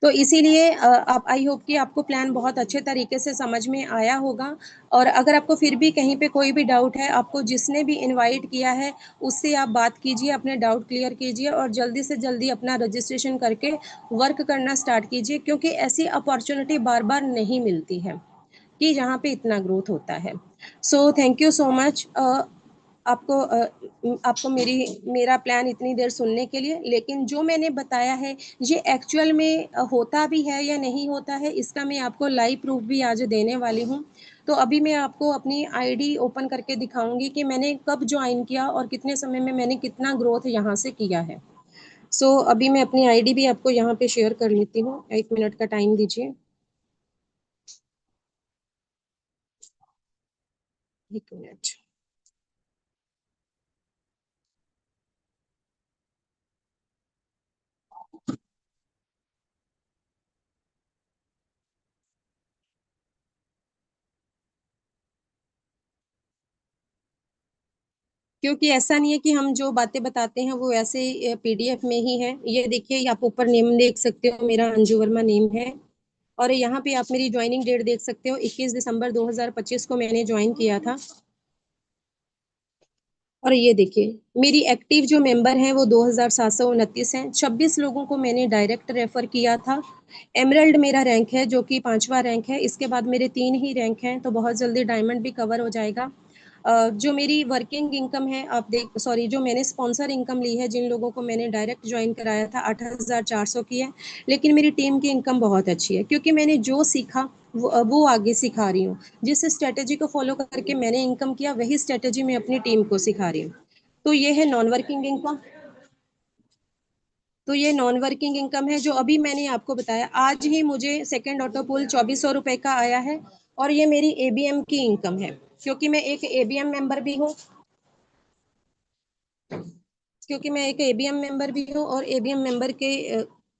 तो इसीलिए आप, आई होप कि आपको प्लान बहुत अच्छे तरीके से समझ में आया होगा। और अगर आपको फिर भी कहीं पे कोई भी डाउट है, आपको जिसने भी इनवाइट किया है उससे आप बात कीजिए, अपने डाउट क्लियर कीजिए और जल्दी से जल्दी अपना रजिस्ट्रेशन करके वर्क करना स्टार्ट कीजिए, क्योंकि ऐसी अपॉर्चुनिटी बार बार नहीं मिलती है कि जहाँ पे इतना ग्रोथ होता है। सो थैंक यू सो मच आपको आपको मेरा प्लान इतनी देर सुनने के लिए। लेकिन जो मैंने बताया है ये एक्चुअल में होता भी है या नहीं होता है, इसका मैं आपको लाइव प्रूफ भी आज देने वाली हूँ। तो अभी मैं आपको अपनी आईडी ओपन करके दिखाऊंगी कि मैंने कब ज्वाइन किया और कितने समय में मैंने कितना ग्रोथ यहाँ से किया है। सो अभी मैं अपनी आईडी भी आपको यहाँ पे शेयर कर लेती हूँ, 1 मिनट का टाइम दीजिए। 1 मिनट। क्योंकि ऐसा नहीं है कि हम जो बातें बताते हैं वो ऐसे पीडीएफ में ही है। ये देखिए, आप ऊपर नेम देख सकते हो, मेरा अंजू वर्मा नेम है। और यहाँ पे आप मेरी ज्वाइनिंग डेट देख सकते हो, 21 दिसंबर 2025 को मैंने ज्वाइन किया था। और ये देखिए मेरी एक्टिव जो मेंबर हैं वो 2729 हैं। 26 लोगों को मैंने डायरेक्ट रेफर किया था। एमरल्ड मेरा रैंक है जो कि 5वां रैंक है। इसके बाद मेरे 3 ही रैंक हैं, तो बहुत जल्दी डायमंड भी कवर हो जाएगा। जो मेरी वर्किंग इनकम है आप देख, सॉरी, जो मैंने स्पॉन्सर इनकम ली है, जिन लोगों को मैंने डायरेक्ट ज्वाइन कराया था 8,400 की है। लेकिन मेरी टीम की इनकम बहुत अच्छी है, क्योंकि मैंने जो सीखा वो आगे सिखा रही हूँ। जिस स्ट्रेटेजी को फॉलो करके मैंने इनकम किया, वही स्ट्रेटेजी मैं अपनी टीम को सिखा रही हूँ। तो ये है नॉन वर्किंग इनकम। तो ये नॉन वर्किंग इनकम है जो अभी मैंने आपको बताया। आज ही मुझे सेकंड ऑटो पुल 2400 रुपए का आया है, और ये मेरी एबीएम की इनकम है, क्योंकि मैं एक एबीएम मेंबर भी हूँ। क्योंकि मैं एक एबीएम मेंबर भी हूँ, और एबीएम मेंबर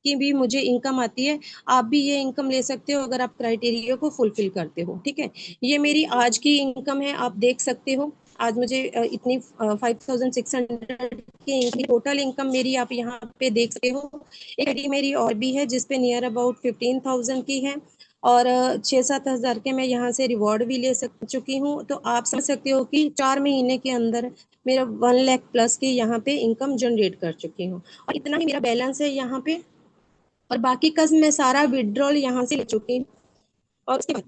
की भी मुझे इनकम आती है। आप भी ये इनकम ले सकते हो अगर आप क्राइटेरिया को फुलफिल करते हो, ठीक है। ये मेरी आज की इनकम है, आप देख सकते हो। आज मुझे इतनी 5,600 की टोटल इनकम मेरी आप यहाँ पे देख सकते हो। एक आईडी मेरी और भी है जिसपे नियर अबाउट 15,000 की है, और 6-7 हज़ार के मैं यहाँ से रिवॉर्ड भी ले चुकी हूँ। तो आप समझ सकते हो कि 4 महीने के अंदर मेरा 1 लाख प्लस की यहाँ पे इनकम जनरेट कर चुकी हूँ, और इतना ही मेरा बैलेंस है यहाँ पे। और बाकी का मैं सारा विड्रॉल यहाँ से ले चुकी हूँ। और उसके बाद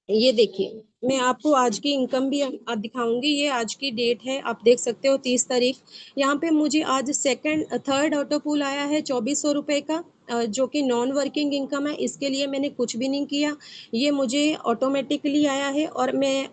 ये देखिए, मैं आपको आज की इनकम भी दिखाऊंगी। ये आज की डेट है, आप देख सकते हो 30 तारीख। यहाँ पे मुझे आज थर्ड ऑटो पुल आया है 2400 रुपए का, जो कि नॉन वर्किंग इनकम है। इसके लिए मैंने कुछ भी नहीं किया, ये मुझे ऑटोमेटिकली आया है। और मैं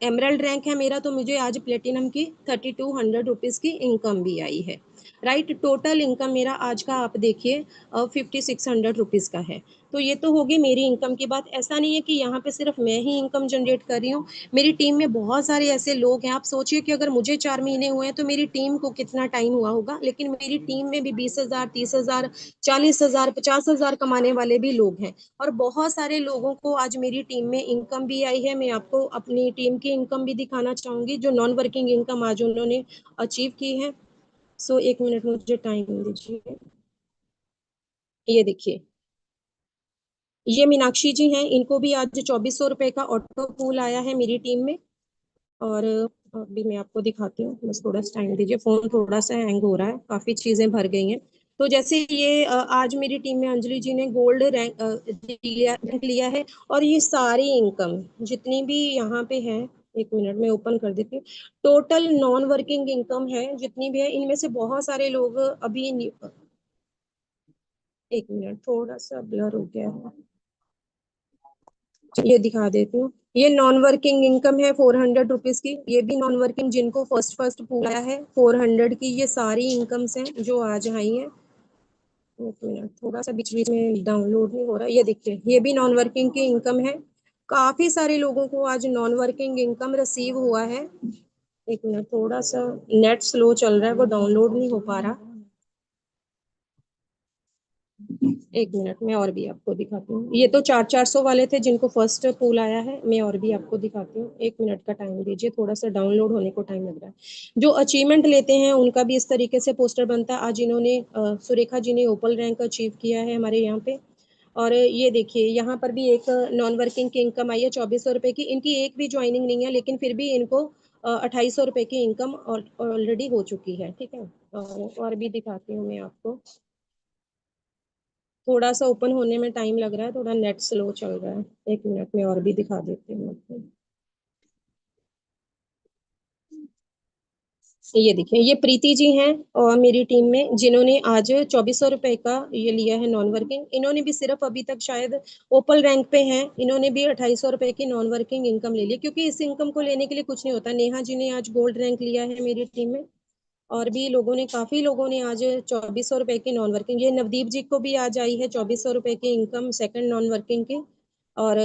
एमरल्ड रैंक है मेरा, तो मुझे आज प्लेटिनम की 3200 रुपीज़ की इनकम भी आई है। राइट, टोटल इनकम मेरा आज का आप देखिए 5600 रुपीज़ का है। तो ये तो होगी मेरी इनकम की बात। ऐसा नहीं है कि यहाँ पे सिर्फ मैं ही इनकम जनरेट कर रही हूँ, मेरी टीम में बहुत सारे ऐसे लोग हैं। आप सोचिए कि अगर मुझे 4 महीने हुए हैं तो मेरी टीम को कितना टाइम हुआ होगा। लेकिन मेरी टीम में भी 20,000, 30,000, 40,000, 50,000 कमाने वाले भी लोग हैं। और बहुत सारे लोगों को आज मेरी टीम में इनकम भी आई है। मैं आपको अपनी टीम की इनकम भी दिखाना चाहूंगी, जो नॉन वर्किंग इनकम आज उन्होंने अचीव की है। सो 1 मिनट मुझे टाइम दीजिए। ये देखिए, ये मीनाक्षी जी हैं, इनको भी आज 2400 रुपए का ऑटो पूल आया है मेरी टीम में। और अभी मैं आपको दिखाती हूँ, बस थोड़ा सा टाइम दीजिए, फोन थोड़ा सा हैंग हो रहा है, काफी चीजें भर गई हैं। तो जैसे ये आज मेरी टीम में अंजलि जी ने गोल्ड रैंक लिया है। और ये सारी इनकम जितनी भी यहाँ पे है, 1 मिनट में ओपन कर देती हूँ। टोटल नॉन वर्किंग इनकम है जितनी भी है, इनमें से बहुत सारे लोग अभी 1 मिनट, थोड़ा सा ब्लर हो गया है, ये दिखा देती हूँ। ये नॉन वर्किंग इनकम है 400 रुपीज की। ये भी नॉन वर्किंग, जिनको फर्स्ट फर्स्ट पूरा है 400 की, ये सारी इनकम्स हैं जो आज आई हैं। 1 मिनट, थोड़ा सा बीच बीच में डाउनलोड नहीं हो रहा। ये देखिए, ये भी नॉन वर्किंग की इनकम है। काफी सारे लोगों को आज नॉन वर्किंग इनकम रिसीव हुआ है। 1 मिनट, थोड़ा सा नेट स्लो चल रहा है, वो डाउनलोड नहीं हो पा रहा। 1 मिनट में और भी आपको दिखाती हूँ। ये तो 400 वाले थे जिनको फर्स्ट पूल आया है। मैं और भी आपको दिखाती हूँ, 1 मिनट का टाइम दीजिए, थोड़ा सा डाउनलोड होने को टाइम लग रहा है। जो अचीवमेंट लेते हैं उनका भी इस तरीके से पोस्टर बनता है। आज इन्होंने सुरेखा जी ने ओपल रैंक अचीव किया है हमारे यहाँ पे। और ये देखिए, यहाँ पर भी एक नॉन वर्किंग की इनकम आई है 2400 रुपए की। इनकी एक भी ज्वाइनिंग नहीं है, लेकिन फिर भी इनको 2800 रुपए की इनकम ऑलरेडी हो चुकी है, ठीक है। और भी दिखाती हूँ मैं आपको। थोड़ा सा ओपन होने में टाइम लग रहा है, थोड़ा नेट स्लो चल रहा है। 1 मिनट में और भी दिखा देती हूँ आपको। ये देखिए, ये प्रीति जी हैं और मेरी टीम में, जिन्होंने आज 2400 रुपए का ये लिया है नॉन वर्किंग। इन्होंने भी सिर्फ अभी तक शायद ओपल रैंक पे हैं। इन्होंने भी 2800 रुपए की नॉन वर्किंग इनकम ले ली, क्योंकि इस इनकम को लेने के लिए कुछ नहीं होता। नेहा जी ने आज गोल्ड रैंक लिया है मेरी टीम में। और भी लोगों ने, काफी लोगों ने आज 2400 रुपए की नॉन वर्किंग, ये नवदीप जी को भी आज आई है 2400 रुपए की इनकम सेकंड नॉन वर्किंग की। और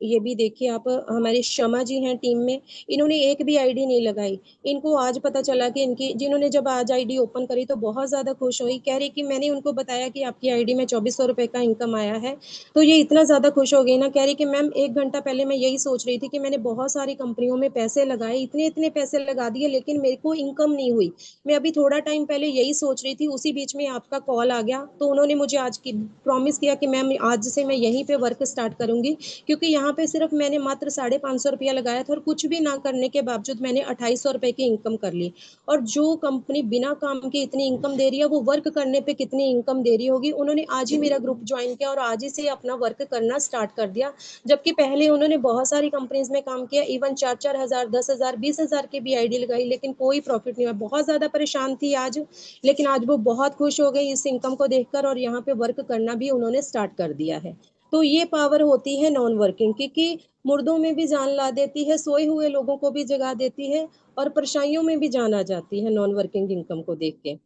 ये भी देखिए आप, हमारी शमा जी हैं टीम में, इन्होंने एक भी आईडी नहीं लगाई। इनको आज पता चला कि इनकी, जिन्होंने जब आज आईडी ओपन करी तो बहुत ज्यादा खुश हुई, कह रही कि मैंने उनको बताया कि आपकी आईडी में 2400 रुपए का इनकम आया है, तो ये इतना ज्यादा खुश हो गई ना। कह रही कि मैम 1 घंटा पहले मैं यही सोच रही थी कि मैंने बहुत सारी कंपनियों में पैसे लगाए, इतने इतने पैसे लगा दिए, लेकिन मेरे को इनकम नहीं हुई। मैं अभी थोड़ा टाइम पहले यही सोच रही थी, उसी बीच में आपका कॉल आ गया। तो उन्होंने मुझे आज की प्रॉमिस किया कि मैम आज से मैं यहीं पे वर्क स्टार्ट करूंगी, क्योंकि यहाँ पे सिर्फ मैंने मात्र 550 रुपया लगाया था और कुछ भी ना करने के बावजूद मैंने 2800 रुपये की इनकम कर ली। और जो कंपनी बिना काम के इतनी इनकम दे रही है, वो वर्क करने पे कितनी इनकम दे रही होगी। उन्होंने आज ही मेरा ग्रुप ज्वाइन किया और आज ही से अपना वर्क करना स्टार्ट कर दिया, जबकि पहले उन्होंने बहुत सारी कंपनीज में काम किया, इवन 4-4 हज़ार, 10 हज़ार, 20 हज़ार की भी आईडी लगाई, लेकिन कोई प्रॉफिट नहीं हुआ। बहुत ज़्यादा परेशान थी आज, लेकिन आज वो बहुत खुश हो गई इस इनकम को देखकर और यहाँ पे वर्क करना भी उन्होंने स्टार्ट कर दिया है। तो ये पावर होती है नॉन वर्किंग की, कि मुर्दों में भी जान ला देती है, सोए हुए लोगों को भी जगा देती है और परेशानियों में भी जान आ जाती है नॉन वर्किंग इनकम को देख के।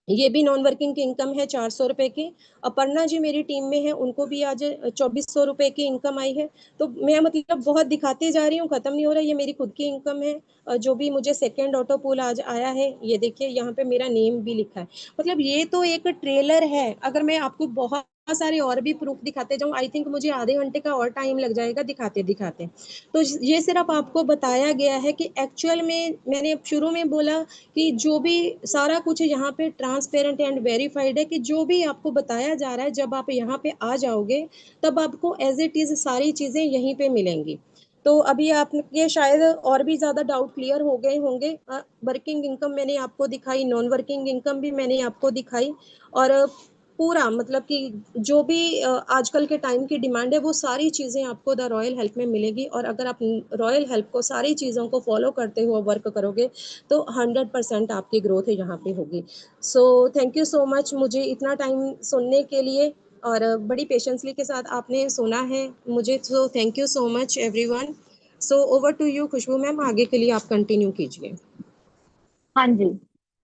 ये भी नॉन वर्किंग की इनकम है 400 रुपए की। अपर्णा जी मेरी टीम में है, उनको भी आज 2400 रुपए की इनकम आई है। तो मैं मतलब बहुत दिखाते जा रही हूँ, खत्म नहीं हो रहा। ये मेरी खुद की इनकम है। जो भी मुझे सेकंड ऑटो पूल आज आया है, ये देखिए यहाँ पे मेरा नेम भी लिखा है। मतलब ये तो एक ट्रेलर है। अगर मैं आपको बहुत सारे और भी प्रूफ दिखाते जाऊँ, आई थिंक मुझे आधे घंटे का और टाइम लग जाएगा दिखाते दिखाते। तो ये सिर्फ आपको बताया गया है कि एक्चुअल में मैंने शुरू में बोला कि जो भी सारा कुछ यहाँ पे ट्रांसपेरेंट एंड वेरीफाइड है, कि जो भी आपको बताया जा रहा है, जब आप यहाँ पे आ जाओगे तब आपको एज इट इज़ सारी चीज़ें यहीं पे मिलेंगी। तो अभी आपके शायद और भी ज़्यादा डाउट क्लियर हो गए होंगे। वर्किंग इनकम मैंने आपको दिखाई, नॉन वर्किंग इनकम भी मैंने आपको दिखाई, और पूरा मतलब कि जो भी आजकल के टाइम की डिमांड है, वो सारी चीज़ें आपको द रॉयल हेल्प में मिलेगी। और अगर आप रॉयल हेल्प को सारी चीज़ों को फॉलो करते हुए वर्क करोगे तो 100% आपकी ग्रोथ यहाँ पे होगी। सो थैंक यू सो मच मुझे इतना टाइम सुनने के लिए, और बड़ी पेशेंसली के साथ आपने सुना है मुझे। So thank you so much everyone. So over to you Khushboo ma'am, आगे के लिए आप कंटिन्यू कीजिए। हाँ जी,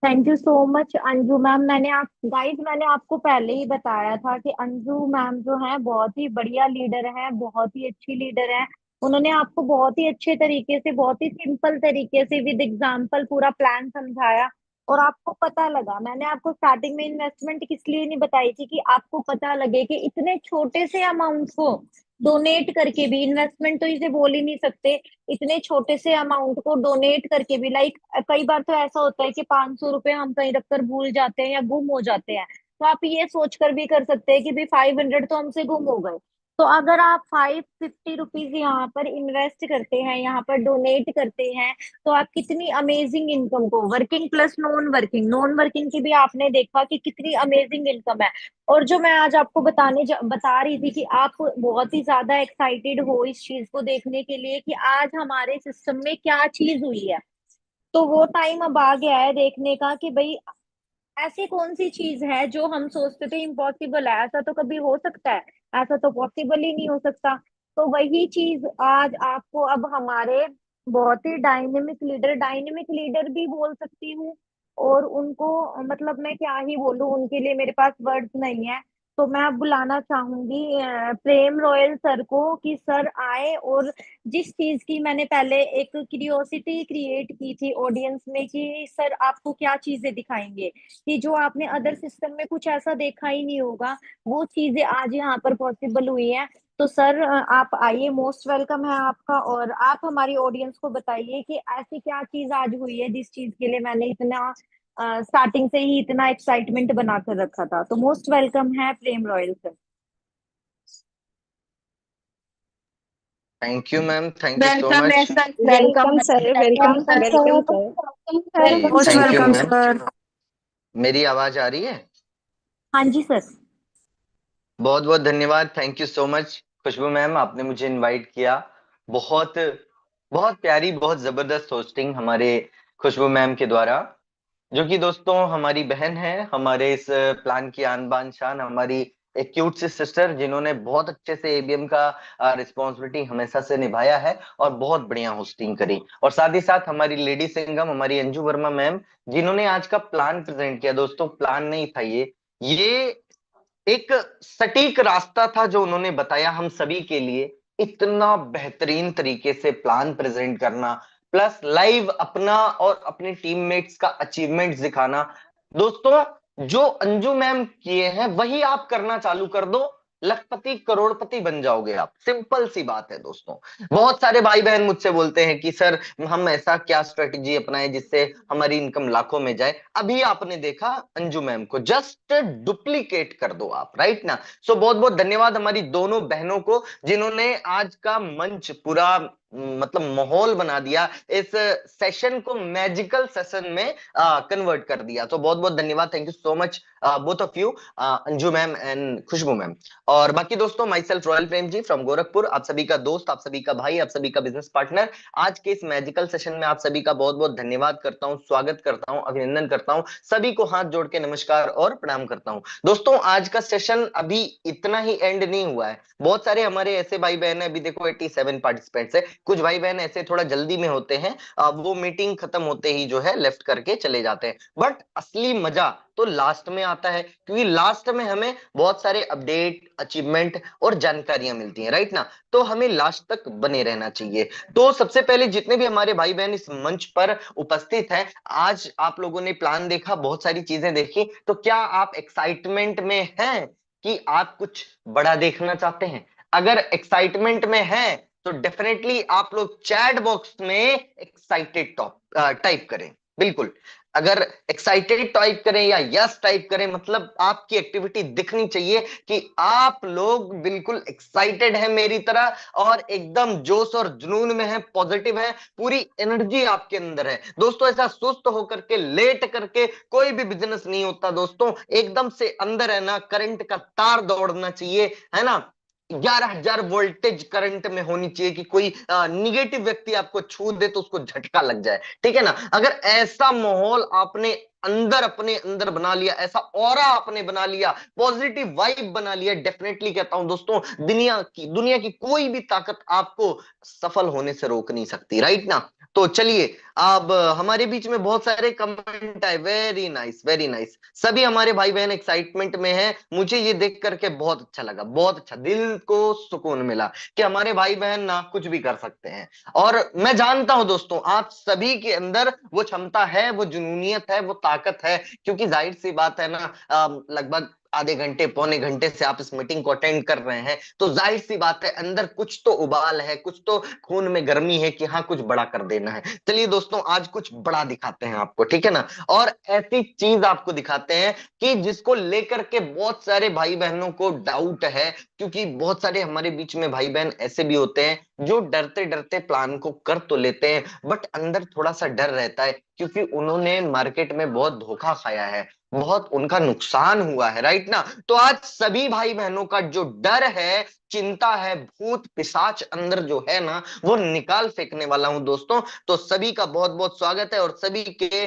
thank you so much Anju ma'am. मैंने आपको पहले ही बताया था कि अंजू मैम जो है बहुत ही बढ़िया लीडर है, बहुत ही अच्छी लीडर है। उन्होंने आपको बहुत ही अच्छे तरीके से, बहुत ही सिंपल तरीके से विद एग्जांपल पूरा प्लान समझाया और आपको पता लगा। मैंने आपको स्टार्टिंग में इन्वेस्टमेंट किस लिए नहीं बताई थी, कि आपको पता लगे कि इतने छोटे से अमाउंट को डोनेट करके भी, इन्वेस्टमेंट तो इसे बोल ही नहीं सकते, इतने छोटे से अमाउंट को डोनेट करके भी, लाइक कई बार तो ऐसा होता है कि 500 रुपए हम कहीं रखकर भूल जाते हैं या गुम हो जाते हैं। तो आप ये सोचकर भी कर सकते हैं कि भाई 500 तो हमसे गुम हो गए। तो अगर आप 550 रुपीज यहाँ पर इन्वेस्ट करते हैं, यहाँ पर डोनेट करते हैं, तो आप कितनी अमेजिंग इनकम को, वर्किंग प्लस नॉन वर्किंग की भी आपने देखा कि कितनी अमेजिंग इनकम है। और जो मैं आज आपको बता रही थी कि आप बहुत ही ज्यादा एक्साइटेड हो इस चीज को देखने के लिए कि आज हमारे सिस्टम में क्या चीज हुई है, तो वो टाइम अब आ गया है देखने का कि भाई ऐसी कौन सी चीज है जो हम सोचते थे इम्पॉसिबल है, ऐसा तो कभी हो सकता है, ऐसा तो पॉसिबल ही नहीं हो सकता। तो वही चीज आज आपको अब हमारे बहुत ही डायनेमिक लीडर भी बोल सकती हूँ, और उनको मतलब मैं क्या ही बोलूं, उनके लिए मेरे पास वर्ड्स नहीं है। तो मैं अब बुलाना चाहूंगी प्रेम रॉयल सर को, कि सर आए और जिस चीज की मैंने पहले एक क्यूरियोसिटी क्रिएट की थी ऑडियंस में कि सर आपको क्या चीजें दिखाएंगे, कि जो आपने अदर सिस्टम में कुछ ऐसा देखा ही नहीं होगा, वो चीजें आज यहाँ पर पॉसिबल हुई हैं। तो सर आप आइए, मोस्ट वेलकम है आपका, और आप हमारी ऑडियंस को बताइए कि ऐसी क्या चीज आज हुई है जिस चीज के लिए मैंने इतना स्टार्टिंग से ही इतना एक्साइटमेंट बना कर रखा था। तो मोस्ट वेलकम है Prem Royal sir. Thank you ma'am, thank you so welcome है much. Sir, welcome sir, welcome welcome sir. जी most thank you welcome ma'am. Sir. मेरी आवाज आ रही है? हाँ जी सर। बहुत बहुत धन्यवाद, thank you so much Khushboo ma'am, आपने मुझे इनवाइट किया। बहुत बहुत प्यारी, बहुत जबरदस्त होस्टिंग हमारे खुशबू मैम के द्वारा, जो कि दोस्तों हमारी बहन है, हमारे इस प्लान की आन बान शान, हमारी एक क्यूट सी सिस्टर, जिन्होंने बहुत अच्छे से एबीएम का रिस्पॉन्सिबिलिटी हमेशा से निभाया है और बहुत बढ़िया होस्टिंग करी। और साथ ही साथ हमारी लेडी सिंगम, हमारी अंजू वर्मा मैम, जिन्होंने आज का प्लान प्रेजेंट किया। दोस्तों प्लान नहीं था ये एक सटीक रास्ता था जो उन्होंने बताया हम सभी के लिए। इतना बेहतरीन तरीके से प्लान प्रेजेंट करना, प्लस लाइव अपना और अपने टीममेट्स का अचीवमेंट्स दिखाना। दोस्तों जो अंजू मैम किए हैं वही आप करना चालू कर दो, लखपति करोड़पति बन जाओगे आप। सिंपल सी बात है दोस्तों। बहुत सारे भाई बहन मुझसे बोलते हैं कि सर हम ऐसा क्या स्ट्रेटेजी अपनाएं जिससे हमारी इनकम लाखों में जाए। अभी आपने देखा अंजू मैम को, जस्ट डुप्लीकेट कर दो आप, राइट ना। सो बहुत बहुत धन्यवाद हमारी दोनों बहनों को जिन्होंने आज का मंच पूरा मतलब माहौल बना दिया, इस सेशन को मैजिकल सेशन में कन्वर्ट कर दिया। तो बहुत बहुत धन्यवाद, thank you so much both of you, Anju ma'am and Khushboo ma'am. और बाकी दोस्तों, my self Royal Prem ji from Gorakhpur, आप सभी का दोस्त, आप सभी का भाई, आप सभी का बिजनेस पार्टनर। आज के इस मैजिकल सेशन में आप सभी का बहुत बहुत धन्यवाद करता हूं, स्वागत करता हूं, अभिनंदन करता हूं, सभी को हाथ जोड़ के नमस्कार और प्रणाम करता हूं। दोस्तों आज का सेशन अभी इतना ही एंड नहीं हुआ है, बहुत सारे हमारे ऐसे भाई बहन है, अभी देखो 87 पार्टिसिपेंट्स है, कुछ भाई बहन ऐसे थोड़ा जल्दी में होते हैं, वो मीटिंग खत्म होते ही जो है लेफ्ट करके चले जाते हैं। बट असली मजा तो लास्ट में आता है, क्योंकि लास्ट में हमें बहुत सारे अपडेट, अचीवमेंट और जानकारियां मिलती हैं, राइट ना। तो हमें लास्ट तक बने रहना चाहिए। तो सबसे पहले जितने भी हमारे भाई बहन इस मंच पर उपस्थित हैं, आज आप लोगों ने प्लान देखा, बहुत सारी चीजें देखी, तो क्या आप एक्साइटमेंट में हैं कि आप कुछ बड़ा देखना चाहते हैं? अगर एक्साइटमेंट में हैं तो डेफिनेटली आप लोग चैट बॉक्स में एक्साइटेड टाइप करें। बिल्कुल, अगर एक्साइटेड टाइप करें या यस टाइप करें, मतलब आपकी एक्टिविटी दिखनी चाहिए कि आप लोग बिल्कुल एक्साइटेड हैं मेरी तरह, और एकदम जोश और जुनून में है, पॉजिटिव है, पूरी एनर्जी आपके अंदर है। दोस्तों ऐसा सुस्त होकर के, लेट करके कोई भी बिजनेस नहीं होता दोस्तों। एकदम से अंदर है ना, करंट का तार दौड़ना चाहिए, है ना। 11,000 वोल्टेज करंट में होनी चाहिए कि कोई निगेटिव व्यक्ति आपको छू दे तो उसको झटका लग जाए, ठीक है ना। अगर ऐसा माहौल आपने अंदर अपने अंदर बना लिया, ऐसा ऑरा आपने बना लिया, पॉजिटिव वाइब बना लिया, डेफिनेटली कहता हूं दोस्तों, दुनिया की कोई भी ताकत आपको सफल होने से रोक नहीं सकती, राइट ना। तो चलिए, अब हमारे बीच में बहुत सारे कमेंट आए, वेरी नाइस वेरी नाइस, सभी हमारे भाई बहन एक्साइटमेंट में हैं। मुझे ये देख करके बहुत अच्छा लगा, बहुत अच्छा, दिल को सुकून मिला कि हमारे भाई बहन ना कुछ भी कर सकते हैं। और मैं जानता हूं दोस्तों, आप सभी के अंदर वो क्षमता है, वो जुनूनियत है, वो ताकत है, क्योंकि जाहिर सी बात है ना, लगभग आधे घंटे पौने घंटे से आप इस मीटिंग को अटेंड कर रहे हैं, तो जाहिर सी बात है अंदर कुछ तो उबाल है, कुछ तो खून में गर्मी है कि हाँ कुछ बड़ा कर देना है। चलिए दोस्तों, आज कुछ बड़ा दिखाते हैं आपको, ठीक है ना। और ऐसी चीज आपको दिखाते हैं कि जिसको लेकर के बहुत सारे भाई बहनों को डाउट है, क्योंकि बहुत सारे हमारे बीच में भाई बहन ऐसे भी होते हैं जो डरते डरते प्लान को कर तो लेते हैं, बट अंदर थोड़ा सा डर रहता है, क्योंकि उन्होंने मार्केट में बहुत धोखा खाया है, बहुत उनका नुकसान हुआ है, राइट ना। तो आज सभी भाई बहनों का जो डर है, चिंता है, भूत पिशाच अंदर जो है ना, वो निकाल फेंकने वाला हूं दोस्तों। तो सभी का बहुत बहुत स्वागत है, और सभी के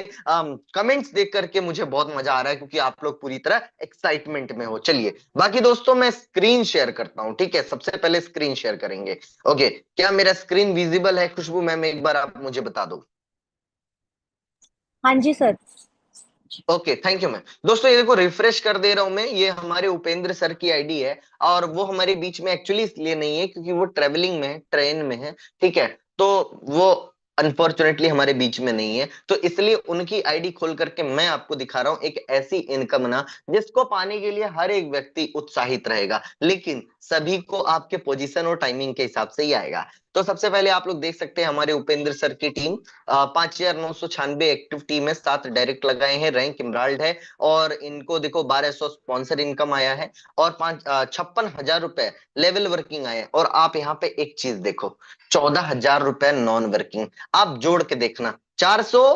कमेंट्स देख करके मुझे बहुत मजा आ रहा है, क्योंकि आप लोग पूरी तरह एक्साइटमेंट में हो। चलिए बाकी दोस्तों, मैं स्क्रीन शेयर करता हूं, ठीक है। सबसे पहले स्क्रीन शेयर करेंगे। ओके, क्या मेरा स्क्रीन विजिबल है खुशबू मैम? एक बार आप मुझे बता दो। हाँ जी sir. Okay, thank you ma'am. दोस्तों ये देखो, रिफ्रेश कर दे रहा हूं मैं, ये हमारे उपेंद्र सर की आईडी है, और वो हमारे बीच में एक्चुअली इसलिए नहीं है क्योंकि वो ट्रेवलिंग में है, ट्रेन में है, ठीक है। तो वो अनफॉर्चुनेटली हमारे बीच में नहीं है, तो इसलिए उनकी आईडी खोल करके मैं आपको दिखा रहा हूं एक ऐसी इनकम ना, जिसको पाने के लिए हर एक व्यक्ति उत्साहित रहेगा, लेकिन सभी को आपके पोजीशन और टाइमिंग के हिसाब से ही आएगा। तो सबसे पहले आप लोग देख सकते हैं हमारे उपेंद्र सर की टीम 5,996 एक्टिव टीम है, 7 डायरेक्ट लगाए हैं, रैंक इमराल्ड है, और इनको देखो 1,200 स्पॉन्सर इनकम आया है, और 56,000 रुपए लेवल वर्किंग आए हैं। और आप यहाँ पे एक चीज देखो, 14,000 रुपए नॉन वर्किंग, आप जोड़ के देखना, 400,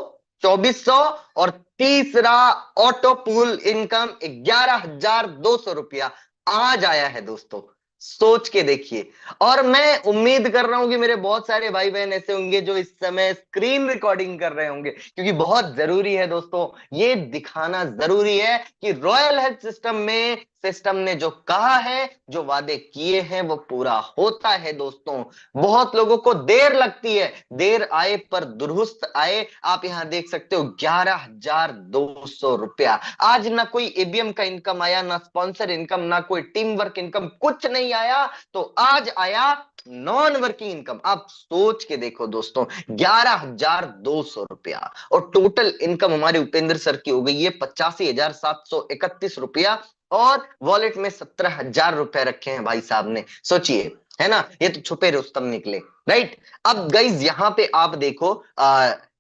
2,400, और तीसरा ऑटो पूल इनकम 11,200 रुपया आज आया है दोस्तों। सोच के देखिए। और मैं उम्मीद कर रहा हूं कि मेरे बहुत सारे भाई बहन ऐसे होंगे जो इस समय स्क्रीन रिकॉर्डिंग कर रहे होंगे, क्योंकि बहुत जरूरी है दोस्तों, ये दिखाना जरूरी है कि रॉयल हेल्थ सिस्टम में सिस्टम ने जो कहा है, जो वादे किए हैं, वो पूरा होता है दोस्तों। बहुत लोगों को देर लगती है, देर आए पर दुरुस्त आए। आप यहां देख सकते हो 11,200 रुपया आज, ना कोई एबीएम का इनकम आया, ना स्पॉन्सर इनकम, ना कोई टीम वर्क इनकम, कुछ नहीं आया। तो आज आया नॉन वर्किंग इनकम। आप सोच के देखो दोस्तों, 11,200 रुपया, और टोटल इनकम हमारे उपेंद्र सर की हो गई है 85,731 रुपया और वॉलेट में 17,000 रुपए रखे हैं भाई साहब ने, सोचिए, है ना, ये तो छुपे रुस्तम निकले, राइट। अब गाइज यहाँ पे आप देखो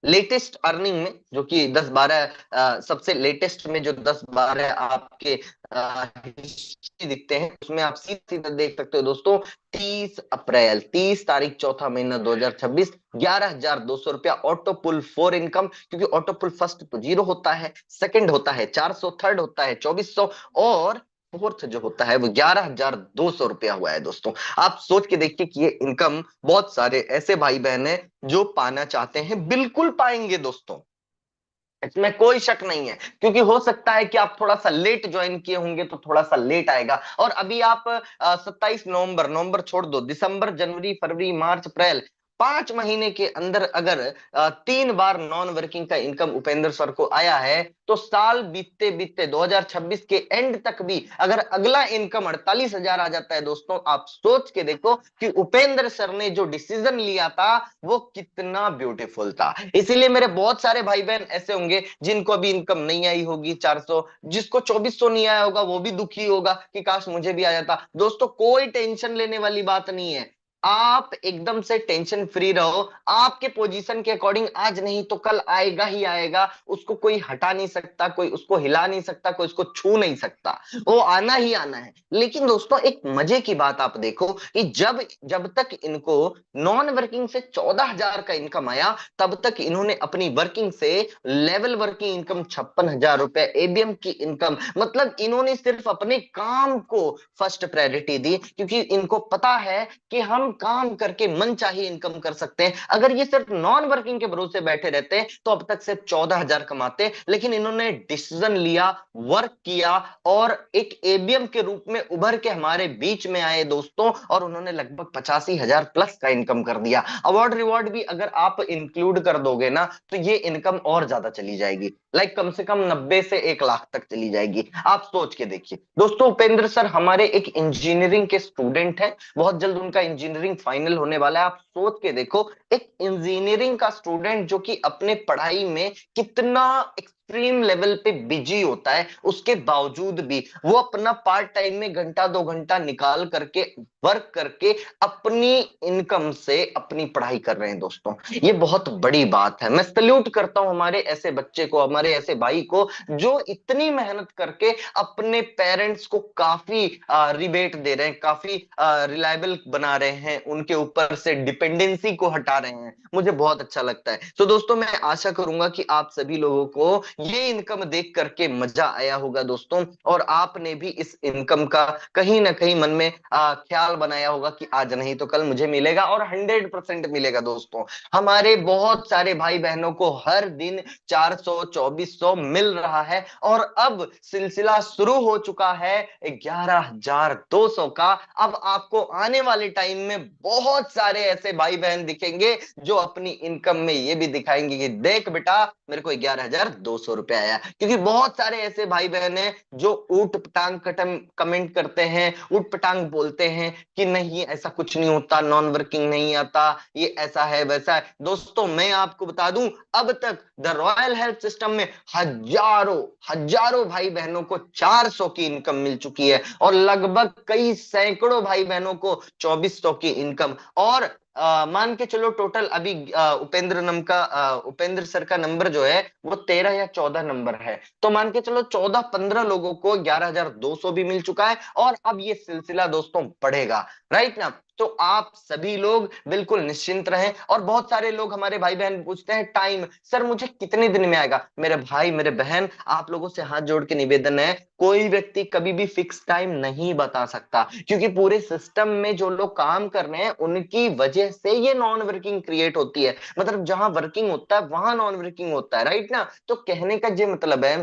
लेटेस्ट अर्निंग में, जो कि 10-12 सबसे लेटेस्ट में जो 10-12 आपके हिस्ट्री दिखते हैं, उसमें आप सीधा देख सकते हो दोस्तों, 30 तारीख चौथा महीना 2026, 11,200 रुपया ऑटो पुल फॉर इनकम, क्योंकि ऑटो पुल फर्स्ट तो 0 होता है, सेकंड होता है 400, थर्ड होता है 2400, और फोर्थ जो होता है वो 11,200 रुपया हुआ है दोस्तों। आप सोच के देखिए कि ये इनकम बहुत सारे ऐसे भाई बहन हैं जो पाना चाहते हैं, बिल्कुल पाएंगे दोस्तों, इसमें कोई शक नहीं है, क्योंकि हो सकता है कि आप थोड़ा सा लेट ज्वाइन किए होंगे तो थोड़ा सा लेट आएगा, और अभी आप 27 नवंबर, नवंबर छोड़ दो, दिसंबर, जनवरी, फरवरी, मार्च, अप्रैल, 5 महीने के अंदर अगर 3 बार नॉन वर्किंग का इनकम उपेंद्र सर को आया है, तो साल बीतते बीतते 2026 के एंड तक भी अगर अगला इनकम 48,000 आ जाता है दोस्तों, आप सोच के देखो कि उपेंद्र सर ने जो डिसीजन लिया था वो कितना ब्यूटीफुल था। इसीलिए मेरे बहुत सारे भाई बहन ऐसे होंगे जिनको अभी इनकम नहीं आई होगी 400, जिसको 2400 नहीं आया होगा, वो भी दुखी होगा कि काश मुझे भी आ जाता। दोस्तों कोई टेंशन लेने वाली बात नहीं है, आप एकदम से टेंशन फ्री रहो, आपके पोजीशन के अकॉर्डिंग आज नहीं तो कल आएगा ही आएगा, उसको कोई हटा नहीं सकता, कोई उसको हिला नहीं सकता, कोई उसको छू नहीं सकता, वो आना ही आना है। लेकिन दोस्तों एक मजे की बात आप देखो कि जब तक इनको नॉन वर्किंग से 14,000 का इनकम आया, तब तक इन्होंने अपनी वर्किंग से लेवल वर्किंग इनकम 56,000 रुपए, एबीएम की इनकम, मतलब इन्होंने सिर्फ अपने काम को फर्स्ट प्रायोरिटी दी, क्योंकि इनको पता है कि हम काम करके मन चाहिए इनकम कर सकते हैं। अगर ये सिर्फ नॉन वर्किंग के भरोसे बैठे रहते तो अब तक सिर्फ 14,000 कमाते, लेकिन इन्होंने डिसीजन लिया, वर्क किया, और एक एबीएम के रूप में उभर के हमारे बीच में आए दोस्तों, और उन्होंने लगभग 85,000 प्लस का इनकम कर दिया। अवार्ड रिवॉर्ड भी अगर आप इंक्लूड कर दोगे ना, तो ये इनकम और ज्यादा चली जाएगी, लाइक कम से कम 90 से 1 लाख तक चली जाएगी। आप सोच के देखिए दोस्तों, उपेंद्र सर हमारे एक इंजीनियरिंग के स्टूडेंट हैं, बहुत जल्द उनका इंजीनियरिंग फाइनल होने वाला है। आप सोच के देखो, एक इंजीनियरिंग का स्टूडेंट जो कि अपने पढ़ाई में कितना एक्सट्रीम लेवल पे बिजी होता है, उसके बावजूद भी वो अपना पार्ट टाइम में घंटा 2 घंटा निकाल करके वर्क करके अपनी इनकम से अपनी पढ़ाई कर रहे हैं दोस्तों। ये बहुत बड़ी बात है, मैं सल्यूट करता हूं हमारे ऐसे बच्चे को, हमारे ऐसे भाई को, जो इतनी मेहनत करके अपने पेरेंट्स को काफी रिबेट दे रहे हैं, काफी रिलायबल बना रहे हैं, उनके ऊपर से डिपेंडेंसी को हटा रहे हैं। मुझे बहुत अच्छा लगता है। तो दोस्तों मैं आशा करूंगा कि आप सभी लोगों को ये इनकम देख करके मजा आया होगा दोस्तों, और आपने भी इस इनकम का कहीं ना कहीं मन में ख्याल बनाया होगा कि आज नहीं तो कल मुझे मिलेगा, और 100% मिलेगा दोस्तों। हमारे बहुत सारे भाई बहनों को हर दिन 400, 2400 मिल रहा है, और अब सिलसिला शुरू हो चुका है 11,200 का। अब आपको आने वाले टाइम में बहुत सारे ऐसे भाई बहन दिखेंगे जो अपनी इनकम में ये भी दिखाएंगे कि देख बेटा मेरे को 11,200 रुपए आया, क्योंकि बहुत सारे ऐसे भाई बहन हैं जो ऊट पटांग कटम कमेंट करते हैं, ऊट पटांग बोलते हैं कि नहीं ऐसा कुछ नहीं होता, नॉन वर्किंग नहीं आता, ये ऐसा है वैसा है। दोस्तों मैं आपको बता दूं, अब तक द रॉयल हेल्थ सिस्टम में हजारों हजारों भाई बहनों को 400 की इनकम मिल चुकी है, और लगभग कई सैकड़ों भाई बहनों को 2400 की इनकम। और मान के चलो टोटल अभी उपेंद्र सर का नंबर जो है वो 13 या 14 नंबर है, तो मान के चलो 14-15 लोगों को 11,200 भी मिल चुका है, और अब ये सिलसिला दोस्तों बढ़ेगा, राइट ना। तो आप सभी लोग बिल्कुल निश्चिंत रहें। और बहुत सारे लोग हमारे भाई बहन पूछते हैं टाइम, सर मुझे कितने दिन में आएगा। मेरे भाई मेरे बहन, आप लोगों से हाथ जोड़ के निवेदन है, कोई व्यक्ति कभी भी फिक्स टाइम नहीं बता सकता, क्योंकि पूरे सिस्टम में जो लोग काम कर रहे हैं उनकी वजह से ये नॉन वर्किंग क्रिएट होती है। मतलब जहां वर्किंग होता है वहां नॉन वर्किंग होता है, राइट ना। तो कहने का ये मतलब है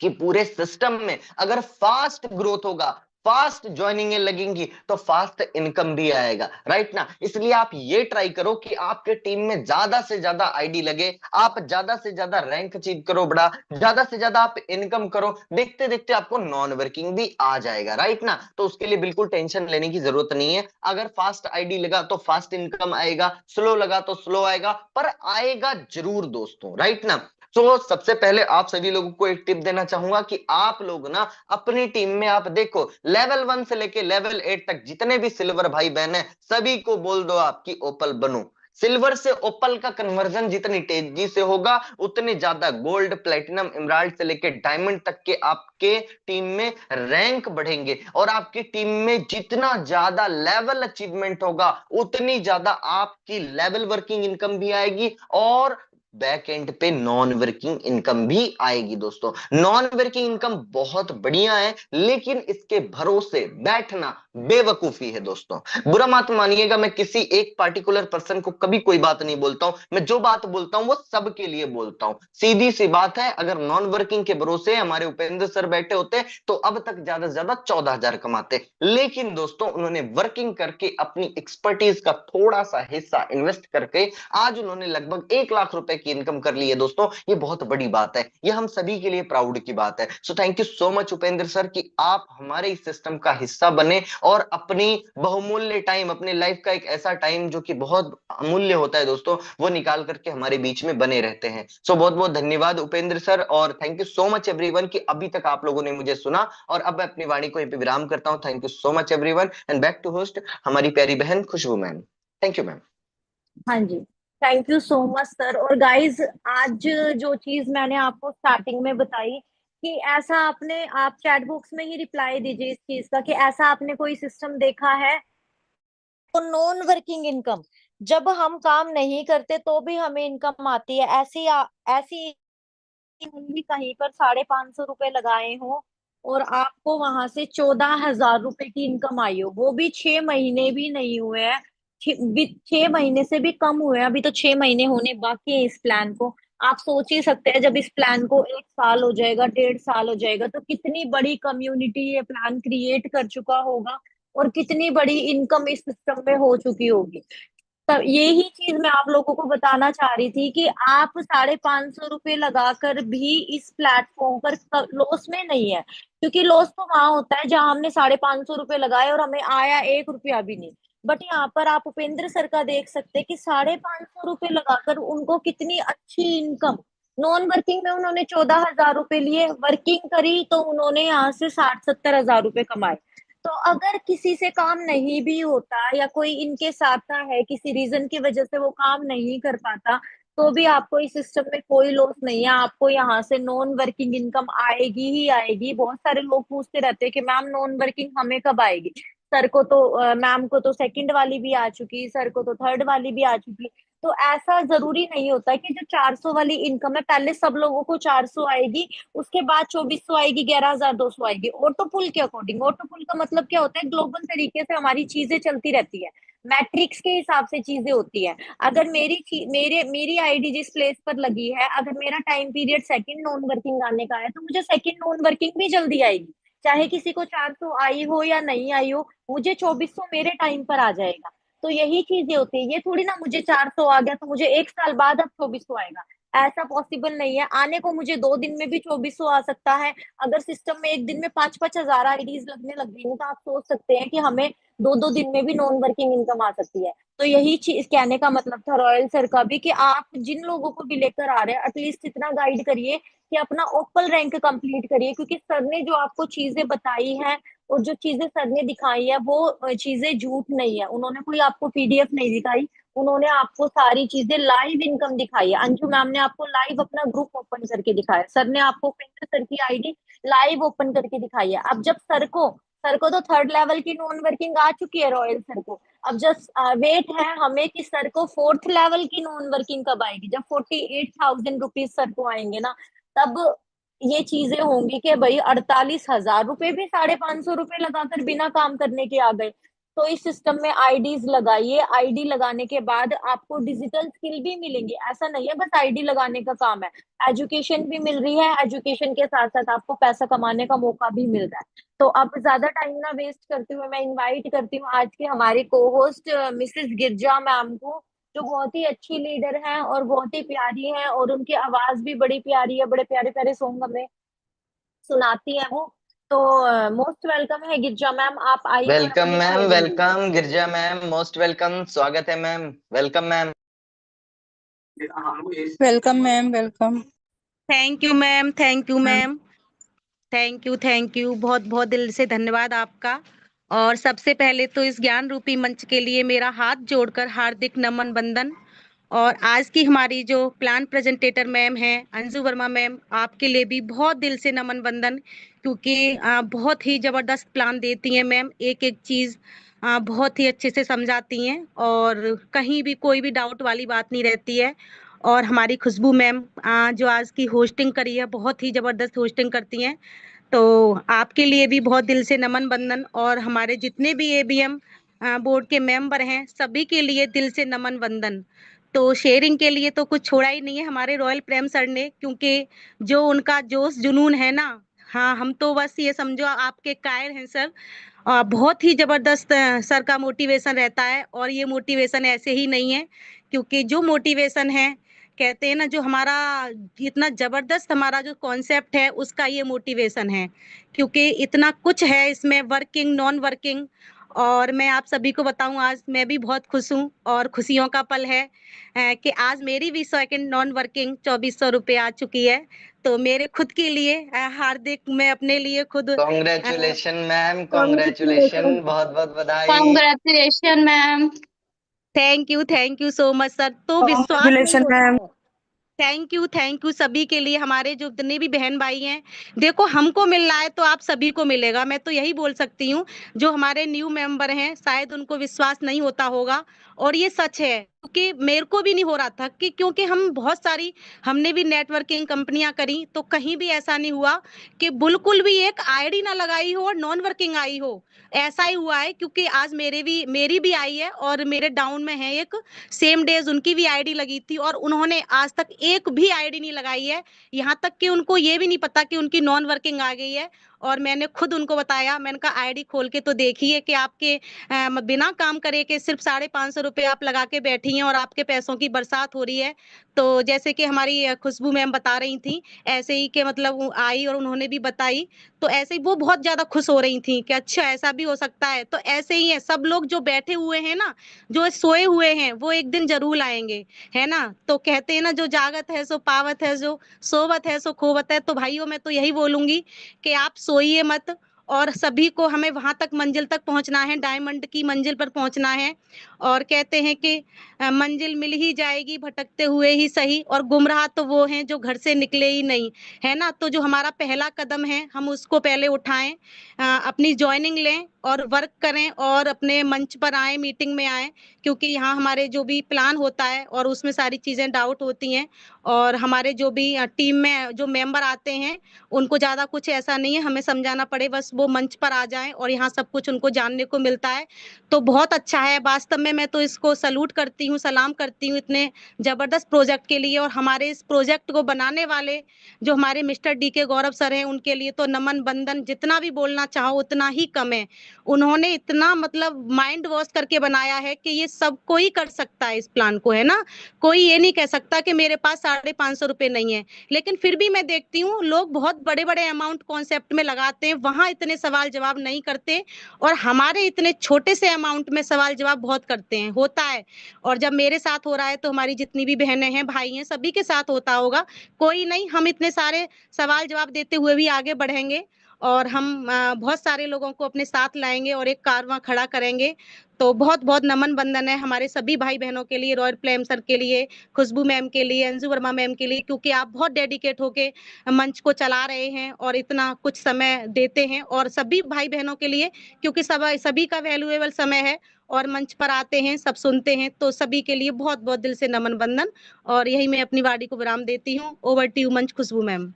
कि पूरे सिस्टम में अगर फास्ट ग्रोथ होगा, फास्ट ज्वाइनिंग लगेंगी, तो फास्ट इनकम भी आएगा, राइट ना। इसलिए आप ये ट्राई करो कि आपके टीम में ज्यादा से ज्यादा आईडी लगे, आप ज्यादा से ज्यादा रैंक अचीव करो बड़ा, ज्यादा से ज्यादा आप इनकम करो, देखते देखते आपको नॉन वर्किंग भी आ जाएगा, राइट ना। तो उसके लिए बिल्कुल टेंशन लेने की जरूरत नहीं है। अगर फास्ट आईडी लगा तो फास्ट इनकम आएगा, स्लो लगा तो स्लो आएगा, पर आएगा जरूर दोस्तों, राइट ना। तो सबसे पहले आप सभी लोगों को एक टिप देना चाहूंगा कि आप लोग ना अपनी टीम में आप देखो लेवल 1 से लेके लेवल 8 तक जितने भी सिल्वर भाई बहन है सभी को बोल दो आपकी ओपल बनो। सिल्वर से ओपल का कन्वर्जन जितनी तेजी से होगा उतने ज्यादा गोल्ड प्लेटिनम इमराल्ड से लेके डायमंड तक के आपके टीम में रैंक बढ़ेंगे और आपकी टीम में जितना ज्यादा लेवल अचीवमेंट होगा उतनी ज्यादा आपकी लेवल वर्किंग इनकम भी आएगी और बैक एंड पे नॉन वर्किंग इनकम भी आएगी। दोस्तों नॉन वर्किंग इनकम बहुत बढ़िया है लेकिन इसके भरोसे बैठना बेवकूफी है। दोस्तों बुरा मत मानिएगा, मैं किसी एक पार्टिकुलर पर्सन को कभी कोई बात नहीं बोलता हूं, मैं जो बात बोलता हूं वो सबके लिए बोलता हूं। सीधी सी बात है, अगर नॉन वर्किंग के भरोसे हमारे उपेंद्र सर बैठे होते तो अब तक ज्यादा से ज्यादा 14,000 कमाते, लेकिन दोस्तों उन्होंने वर्किंग करके अपनी एक्सपर्टीज का थोड़ा सा हिस्सा इन्वेस्ट करके आज उन्होंने लगभग 1 लाख रुपए की इनकम कर ली है। दोस्तों ये बहुत बड़ी बात है, ये हम सभी के लिए प्राउड की बात है। सो thank you so much Upendra sir कि आप हमारे इस सिस्टम का हिस्सा बने और अपनी बहुमूल्य टाइम, अपने लाइफ का एक ऐसा टाइम जो कि बहुत अमूल्य होता है दोस्तों, वो निकाल करके हमारे बीच में बने रहते हैं। सो बहुत बहुत धन्यवाद उपेंद्र सर और thank you so much everyone कि अभी तक आप लोगों ने मुझे सुना। और अब मैं अपनी वाणी को यहीं पे विराम करता हूं। Thank you so much everyone and back to host हमारी प्यारी बहन Khushboo ma'am. Thank you ma'am. हाँ जी, thank you so much sir. और गाइज आज जो चीज मैंने आपको स्टार्टिंग में बताई कि ऐसा आपने, आप चैट बॉक्स में ही रिप्लाई दीजिए इस चीज का कि ऐसा आपने कोई सिस्टम देखा है तो नॉन वर्किंग इनकम, जब हम काम नहीं करते तो भी हमें इनकम आती है, ऐसी ऐसी हम भी कहीं पर 550 रुपए लगाए हो और आपको वहां से 14,000 रुपए की इनकम आई हो, वो भी 6 महीने भी नहीं हुए हैं, 6 महीने से भी कम हुए हैं, अभी तो 6 महीने होने बाकी है इस प्लान को। आप सोच ही सकते हैं जब इस प्लान को 1 साल हो जाएगा, 1.5 साल हो जाएगा, तो कितनी बड़ी कम्युनिटी ये प्लान क्रिएट कर चुका होगा और कितनी बड़ी इनकम इस सिस्टम में हो चुकी होगी। तब यही चीज मैं आप लोगों को बताना चाह रही थी कि आप 550 रुपए लगाकर भी इस प्लेटफॉर्म पर लॉस में नहीं है, क्योंकि लॉस तो वहां होता है जहां हमने 550 रुपए लगाए और हमें आया 1 रुपया भी नहीं। बट यहाँ पर आप उपेंद्र सर का देख सकते हैं कि 550 रुपए लगाकर उनको कितनी अच्छी इनकम, नॉन वर्किंग में उन्होंने 14,000 रुपए लिए, वर्किंग करी तो उन्होंने यहाँ से 60-70 हजार रुपए कमाए। तो अगर किसी से काम नहीं भी होता या कोई इनके साथ है किसी रीजन की वजह से वो काम नहीं कर पाता, तो भी आपको इस सिस्टम में कोई लॉस नहीं है, आपको यहाँ से नॉन वर्किंग इनकम आएगी ही आएगी। बहुत सारे लोग पूछते रहते हैं कि मैम नॉन वर्किंग हमें कब आएगी, सर को तो मैम को तो सेकंड वाली भी आ चुकी, सर को तो थर्ड वाली भी आ चुकी। तो ऐसा जरूरी नहीं होता कि जो 400 वाली इनकम है पहले सब लोगों को 400 आएगी, उसके बाद 2400 आएगी, 11,200 आएगी। ऑटो पुल के अकॉर्डिंग, ऑटो पुल का मतलब क्या होता है, ग्लोबल तरीके से हमारी चीजें चलती रहती है, मैट्रिक्स के हिसाब से चीजें होती है। अगर मेरी आईडी जिस प्लेस पर लगी है, अगर मेरा time period second non working आने का है तो मुझे सेकंड नॉन वर्किंग भी जल्दी आएगी, चाहे किसी को 400 आई हो या नहीं आई हो, मुझे 2400 मेरे टाइम पर आ जाएगा। तो यही चीजें होती है, ये थोड़ी ना मुझे 400 आ गया तो मुझे 1 साल बाद अब 2400 आएगा, ऐसा पॉसिबल नहीं है। आने को मुझे 2 दिन में भी 2400 आ सकता है। अगर सिस्टम में एक दिन में 5-5 हजार आईडीज लगने लग गई तो आप सोच सकते हैं कि हमें 2-2 दिन में भी नॉन वर्किंग इनकम आ सकती है। तो यही चीज कहने का मतलब था रॉयल सर का भी कि आप जिन लोगों को भी लेकर आ रहे हैं एटलीस्ट इतना गाइड करिए कि अपना ओपल रैंक कंप्लीट करिए, क्योंकि सर ने जो आपको चीजें बताई हैं और जो चीजें सर ने दिखाई है वो चीजें झूठ नहीं है, उन्होंने कोई आपको पीडीएफ नहीं दिखाई, उन्होंने आपको सारी चीजें लाइव इनकम दिखाई है। अंजू मैम ने आपको लाइव अपना ग्रुप ओपन करके दिखाया, सर ने आपको उपेंद्र सर की आईडी लाइव ओपन करके दिखाई है। अब जब सर को तो थर्ड लेवल की नॉन वर्किंग आ चुकी है रॉयल सर को, अब जस्ट वेट है हमें कि सर को फोर्थ लेवल की नॉन वर्किंग कब आएगी, जब 48,000 रुपीज सर को आएंगे ना, तब ये चीजें होंगी कि भाई 48,000 रुपए भी 550 रुपए लगाकर बिना काम करने के आ गए। तो इस सिस्टम में आईडीज लगाइए, आईडी लगाने के बाद आपको डिजिटल स्किल भी मिलेंगी, ऐसा नहीं है बस आईडी लगाने का काम है, एजुकेशन भी मिल रही है, एजुकेशन के साथ साथ आपको पैसा कमाने का मौका भी मिल रहा है। तो अब ज्यादा टाइम ना वेस्ट करते हुए मैं इनवाइट करती हूँ आज के हमारी को होस्ट मिसेस गिरजा मैम को, जो बहुत ही अच्छी लीडर हैं और बहुत ही प्यारी हैं और उनकी आवाज भी बड़ी प्यारी है, बड़े प्यारे प्यारे सॉन्ग हमें सुनाती है वो। तो मोस्ट वेलकम है गिरजा मैम, आप आइए और वेलकम अपनी मैम, साइड दीजिए। वेलकम गिरजा मैम, मोस्ट वेलकम, स्वागत है ma'am, welcome ma'am. Welcome ma'am, welcome. Thank you ma'am, thank you ma'am. Ma'am, thank you, बहुत बहुत दिल से धन्यवाद आपका। और सबसे पहले तो इस ज्ञान रूपी मंच के लिए मेरा हाथ जोड़कर हार्दिक नमन वंदन। और आज की हमारी जो प्लान प्रेजेंटेटर मैम हैं अंजू वर्मा मैम, आपके लिए भी बहुत दिल से नमन वंदन, क्योंकि बहुत ही जबरदस्त प्लान देती हैं मैम, एक एक चीज बहुत ही अच्छे से समझाती हैं और कहीं भी कोई भी डाउट वाली बात नहीं रहती है। और हमारी खुशबू मैम जो आज की होस्टिंग करी है, बहुत ही जबरदस्त होस्टिंग करती हैं। तो आपके लिए भी बहुत दिल से नमन बंदन, और हमारे जितने भी एबीएम बोर्ड के मेंबर हैं सभी के लिए दिल से नमन वंदन। तो शेयरिंग के लिए तो कुछ छोड़ा ही नहीं है हमारे रॉयल प्रेम सर ने, क्योंकि जो उनका जोश जुनून है ना, हाँ हम तो बस ये समझो आपके कायर हैं सर। बहुत ही जबरदस्त सर का मोटिवेशन रहता है, और ये मोटिवेशन ऐसे ही नहीं है, क्योंकि जो मोटिवेशन है, कहते हैं ना, जो हमारा इतना जबरदस्त हमारा जो कॉन्सेप्ट है उसका ये मोटिवेशन है, क्योंकि इतना कुछ है इसमें, वर्किंग नॉन वर्किंग। और मैं आप सभी को बताऊं, आज मैं भी बहुत खुश हूं, और खुशियों का पल है कि आज मेरी भी सेकंड नॉन वर्किंग 2400 रुपये आ चुकी है। तो मेरे खुद के लिए हार्दिक, मैं अपने लिए खुद कॉन्ग्रेचुलेशन मैम, कॉन्ग्रेचुलेशन, कॉन्ग्रेचुलेशन, बहुत बहुत बधाई। Congratulation ma'am. Thank you so much sir. तो विश्वास नहीं कॉन्ग्रेचुलेशन होता मैम। है। थैंक यू सभी के लिए, हमारे जो जितने भी बहन भाई हैं, देखो हमको मिल रहा है तो आप सभी को मिलेगा, मैं तो यही बोल सकती हूँ। जो हमारे न्यू मेंबर हैं शायद उनको विश्वास नहीं होता होगा, और ये सच है, क्योंकि मेरे को भी नहीं हो रहा था, कि क्योंकि हम बहुत सारी, हमने भी नेटवर्किंग कंपनियां करी, तो कहीं भी ऐसा नहीं हुआ कि बिल्कुल भी एक आईडी ना लगाई हो और नॉन वर्किंग आई हो। ऐसा ही हुआ है, क्योंकि आज मेरी भी आई है, और मेरे डाउन में है एक, सेम डेज उनकी भी आईडी लगी थी, और उन्होंने आज तक एक भी आईडी नहीं लगाई है। यहाँ तक कि उनको ये भी नहीं पता कि उनकी नॉन वर्किंग आ गई है। और मैंने खुद उनको बताया, मैंने कहा आईडी खोल के तो देखिए कि आपके बिना काम करे के सिर्फ 550 रुपये आप लगा के बैठी हैं और आपके पैसों की बरसात हो रही है। तो जैसे कि हमारी खुशबू मैम बता रही थी, ऐसे ही कि मतलब वो आई और उन्होंने भी बताई, तो ऐसे ही वो बहुत ज्यादा खुश हो रही थी कि अच्छा ऐसा भी हो सकता है। तो ऐसे ही है सब लोग जो बैठे हुए हैं ना, जो सोए हुए हैं, वो एक दिन जरूर आएंगे, है ना। तो कहते हैं ना, जो जागत है सो पावत है, जो सोवत है सो खोवत है। तो भाइयों मैं तो यही बोलूंगी कि आप सोइए मत, और सभी को हमें वहां तक मंजिल तक पहुंचना है, डायमंड की मंजिल पर पहुंचना है। और कहते हैं कि मंजिल मिल ही जाएगी भटकते हुए ही सही, और गुमराह तो वो हैं जो घर से निकले ही नहीं, है ना। तो जो हमारा पहला कदम है हम उसको पहले उठाएं, अपनी ज्वाइनिंग लें और वर्क करें, और अपने मंच पर आए, मीटिंग में आए, क्योंकि यहाँ हमारे जो भी प्लान होता है और उसमें सारी चीजें डाउट होती हैं। और हमारे जो भी टीम में जो मेंबर आते हैं, उनको ज्यादा कुछ ऐसा नहीं है हमें समझाना पड़े, बस वो मंच पर आ जाएं और यहाँ सब कुछ उनको जानने को मिलता है। तो बहुत अच्छा है वास्तव में, मैं तो इसको सलूट करती हूँ, सलाम करती हूँ इतने जबरदस्त प्रोजेक्ट के लिए। और हमारे इस प्रोजेक्ट को बनाने वाले जो हमारे मिस्टर डी के गौरव सर हैं, उनके लिए तो नमन बंदन, जितना भी बोलना चाहो उतना ही कम है। उन्होंने इतना मतलब माइंड वॉश करके बनाया है कि ये सब कोई कर सकता है इस प्लान को, है ना। कोई ये नहीं कह सकता कि मेरे पास 550 रुपये नहीं है। लेकिन फिर भी मैं देखती हूँ लोग बहुत बड़े बड़े अमाउंट कॉन्सेप्ट में लगाते हैं, वहां इतने सवाल जवाब नहीं करते, और हमारे इतने छोटे से अमाउंट में सवाल जवाब बहुत करते हैं, होता है। और जब मेरे साथ हो रहा है तो हमारी जितनी भी बहनें हैं, भाई हैं, सभी के साथ होता होगा। कोई नहीं, हम इतने सारे सवाल जवाब देते हुए भी आगे बढ़ेंगे, और हम बहुत सारे लोगों को अपने साथ लाएंगे और एक कारवां खड़ा करेंगे। तो बहुत बहुत नमन बंदन है हमारे सभी भाई बहनों के लिए, रॉयल प्रेम सर के लिए, खुशबू मैम के लिए, अंजू वर्मा मैम के लिए, क्योंकि आप बहुत डेडिकेट होके मंच को चला रहे हैं और इतना कुछ समय देते हैं। और सभी भाई बहनों के लिए, क्योंकि सभी का वैल्यूएबल समय है, और मंच पर आते हैं, सब सुनते हैं, तो सभी के लिए बहुत बहुत दिल से नमन बंदन। और यही मैं अपनी वाणी को विराम देती हूँ। ओवर टू यू मंच, खुशबू मैम।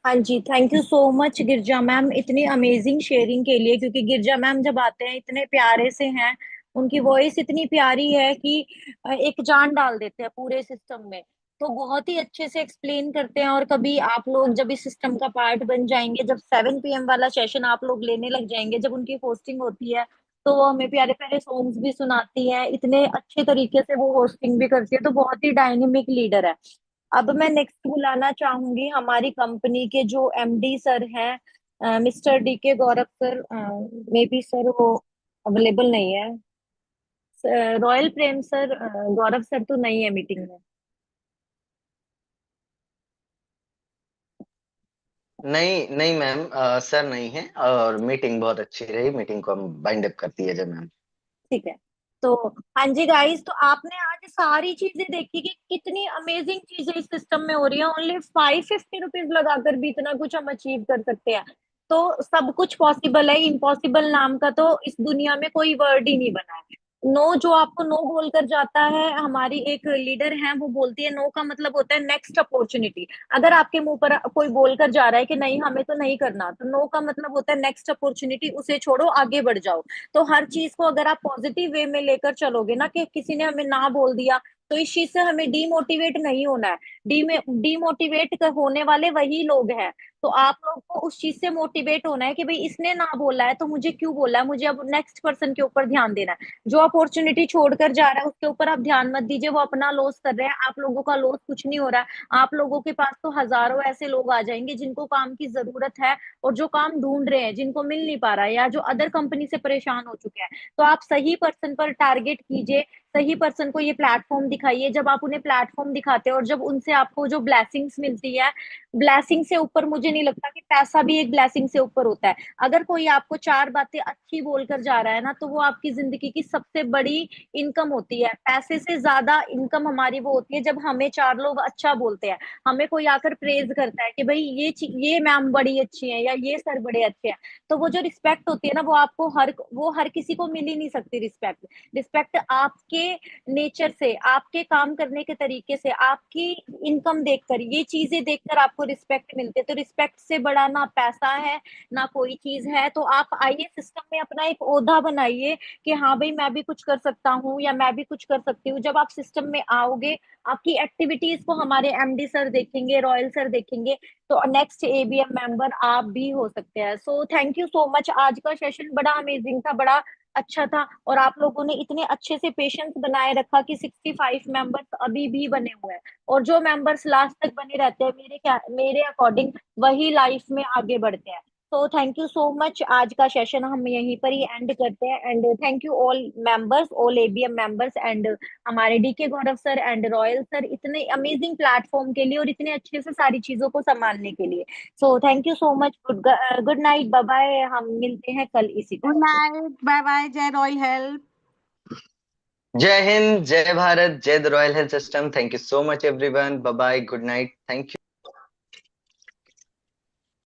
हाँ जी, thank you so much Girija ma'am इतनी अमेजिंग शेयरिंग के लिए, क्योंकि गिरजा मैम जब आते हैं इतने प्यारे से हैं, उनकी वॉइस इतनी प्यारी है कि एक जान डाल देते हैं पूरे सिस्टम में। तो बहुत ही अच्छे से एक्सप्लेन करते हैं। और कभी आप लोग जब इस सिस्टम का पार्ट बन जाएंगे, जब 7 PM वाला सेशन आप लोग लेने लग जाएंगे, जब उनकी होस्टिंग होती है, तो वो हमें प्यारे प्यारे सॉन्ग्स भी सुनाती हैं, इतने अच्छे तरीके से वो होस्टिंग भी करती है। तो बहुत ही डायनेमिक लीडर है। अब मैं नेक्स्ट बुलाना चाहूंगी हमारी कंपनी के जो एमडी सर हैं, मिस्टर डी के गौरव सर। मे बी सर वो अवेलेबल नहीं है। रॉयल प्रेम सर, गौरव सर तो नहीं है मीटिंग में। नहीं नहीं मैम, सर नहीं है, और मीटिंग बहुत अच्छी रही, मीटिंग को हम बाइंड अप कर दिया जाए मैम। ठीक है। तो हाँ जी गाइस, तो आपने आज सारी चीजें देखी कि कितनी अमेजिंग चीजें इस सिस्टम में हो रही है। ओनली 550 रुपीज लगाकर भी इतना कुछ हम अचीव कर सकते हैं। तो सब कुछ पॉसिबल है, इम्पॉसिबल नाम का तो इस दुनिया में कोई वर्ड ही नहीं बना है। नो, जो आपको नो बोल कर जाता है, हमारी एक लीडर है वो बोलती है नो का मतलब होता है नेक्स्ट अपॉर्चुनिटी। अगर आपके मुंह पर कोई बोल कर जा रहा है कि नहीं हमें तो नहीं करना, तो नो का मतलब होता है नेक्स्ट अपॉर्चुनिटी, उसे छोड़ो, आगे बढ़ जाओ। तो हर चीज को अगर आप पॉजिटिव वे में लेकर चलोगे ना, कि किसी ने हमें ना बोल दिया, तो इस चीज से हमें डीमोटिवेट नहीं होना है। डीमोटिवेट होने वाले वही लोग हैं। तो आप लोग को उस चीज से मोटिवेट होना है कि भाई इसने ना बोला है तो मुझे क्यों बोला है, मुझे अब नेक्स्ट पर्सन के ऊपर ध्यान देना है। जो अपॉर्चुनिटी छोड़कर जा रहा है उसके ऊपर आप ध्यान मत दीजिए, वो अपना लॉस कर रहे हैं, आप लोगों का लॉस कुछ नहीं हो रहा है। आप लोगों के पास तो हजारों ऐसे लोग आ जाएंगे जिनको काम की जरूरत है, और जो काम ढूंढ रहे हैं, जिनको मिल नहीं पा रहा है, या जो अदर कंपनी से परेशान हो चुके हैं। तो आप सही पर्सन पर टारगेट कीजिए, सही पर्सन को ये प्लेटफॉर्म दिखाइए। जब आप उन्हें प्लेटफॉर्म दिखाते हैं और जब उनसे आपको जो ब्लेसिंग्स मिलती है, ब्लेसिंग से ऊपर मुझे नहीं लगता कि पैसा भी एक ब्लेसिंग से ऊपर होता है। अगर कोई आपको चार बातें अच्छी बोलकर जा रहा है ना, तो वो आपकी जिंदगी की सबसे बड़ी इनकम होती है। पैसे से ज्यादा इनकम हमारी वो होती है जब हमें चार लोग अच्छा बोलते हैं, हमें कोई आकर प्रेज करता है कि भाई ये मैम बड़ी अच्छी है, या ये सर बड़े अच्छे हैं। तो वो जो रिस्पेक्ट होती है ना, वो हर किसी को मिल ही नहीं सकती। रिस्पेक्ट रिस्पेक्ट आपके नेचर से, आपके काम करने के तरीके से, आपकी इनकम देखकर, ये चीजें देखकर आपको रिस्पेक्ट मिलती है। तो रिस्पेक्ट से बड़ा ना पैसा है, ना कोई चीज है। तो आप आइए सिस्टम में अपना एक ओहदा बनाइए कि हाँ भाई मैं भी कुछ कर सकता हूँ, या मैं भी कुछ कर सकती हूँ। जब आप सिस्टम में आओगे, आपकी एक्टिविटीज को हमारे एमडी सर देखेंगे, रॉयल सर देखेंगे, तो नेक्स्ट एबीएम मेंबर आप भी हो सकते हैं। सो थैंक यू सो मच। आज का सेशन बड़ा अमेजिंग था, बड़ा अच्छा था, और आप लोगों ने इतने अच्छे से पेशेंस बनाए रखा कि 65 मेंबर्स अभी भी बने हुए हैं। और जो मेंबर्स लास्ट तक बने रहते हैं, मेरे अकॉर्डिंग वही लाइफ में आगे बढ़ते हैं। तो थैंक यू सो मच। आज का सेशन हम यहीं पर ही एंड करते हैं। And thank you all members, all ABM members, and हमारे DK Gaurav sir and Royal sir, इतने अमेजिंग प्लेटफॉर्म के लिए और इतने अच्छे से सारी चीजों को संभालने के लिए। So thank you so much. Good night, bye bye. हम मिलते हैं कल इसी गुड टाइम पे। नाइट, बाय बाय, जय रॉयल हेल्थ। जय हिंद, जय भारत, जय the Royal health system. Thank you so much everyone, bye bye, good night, thank you.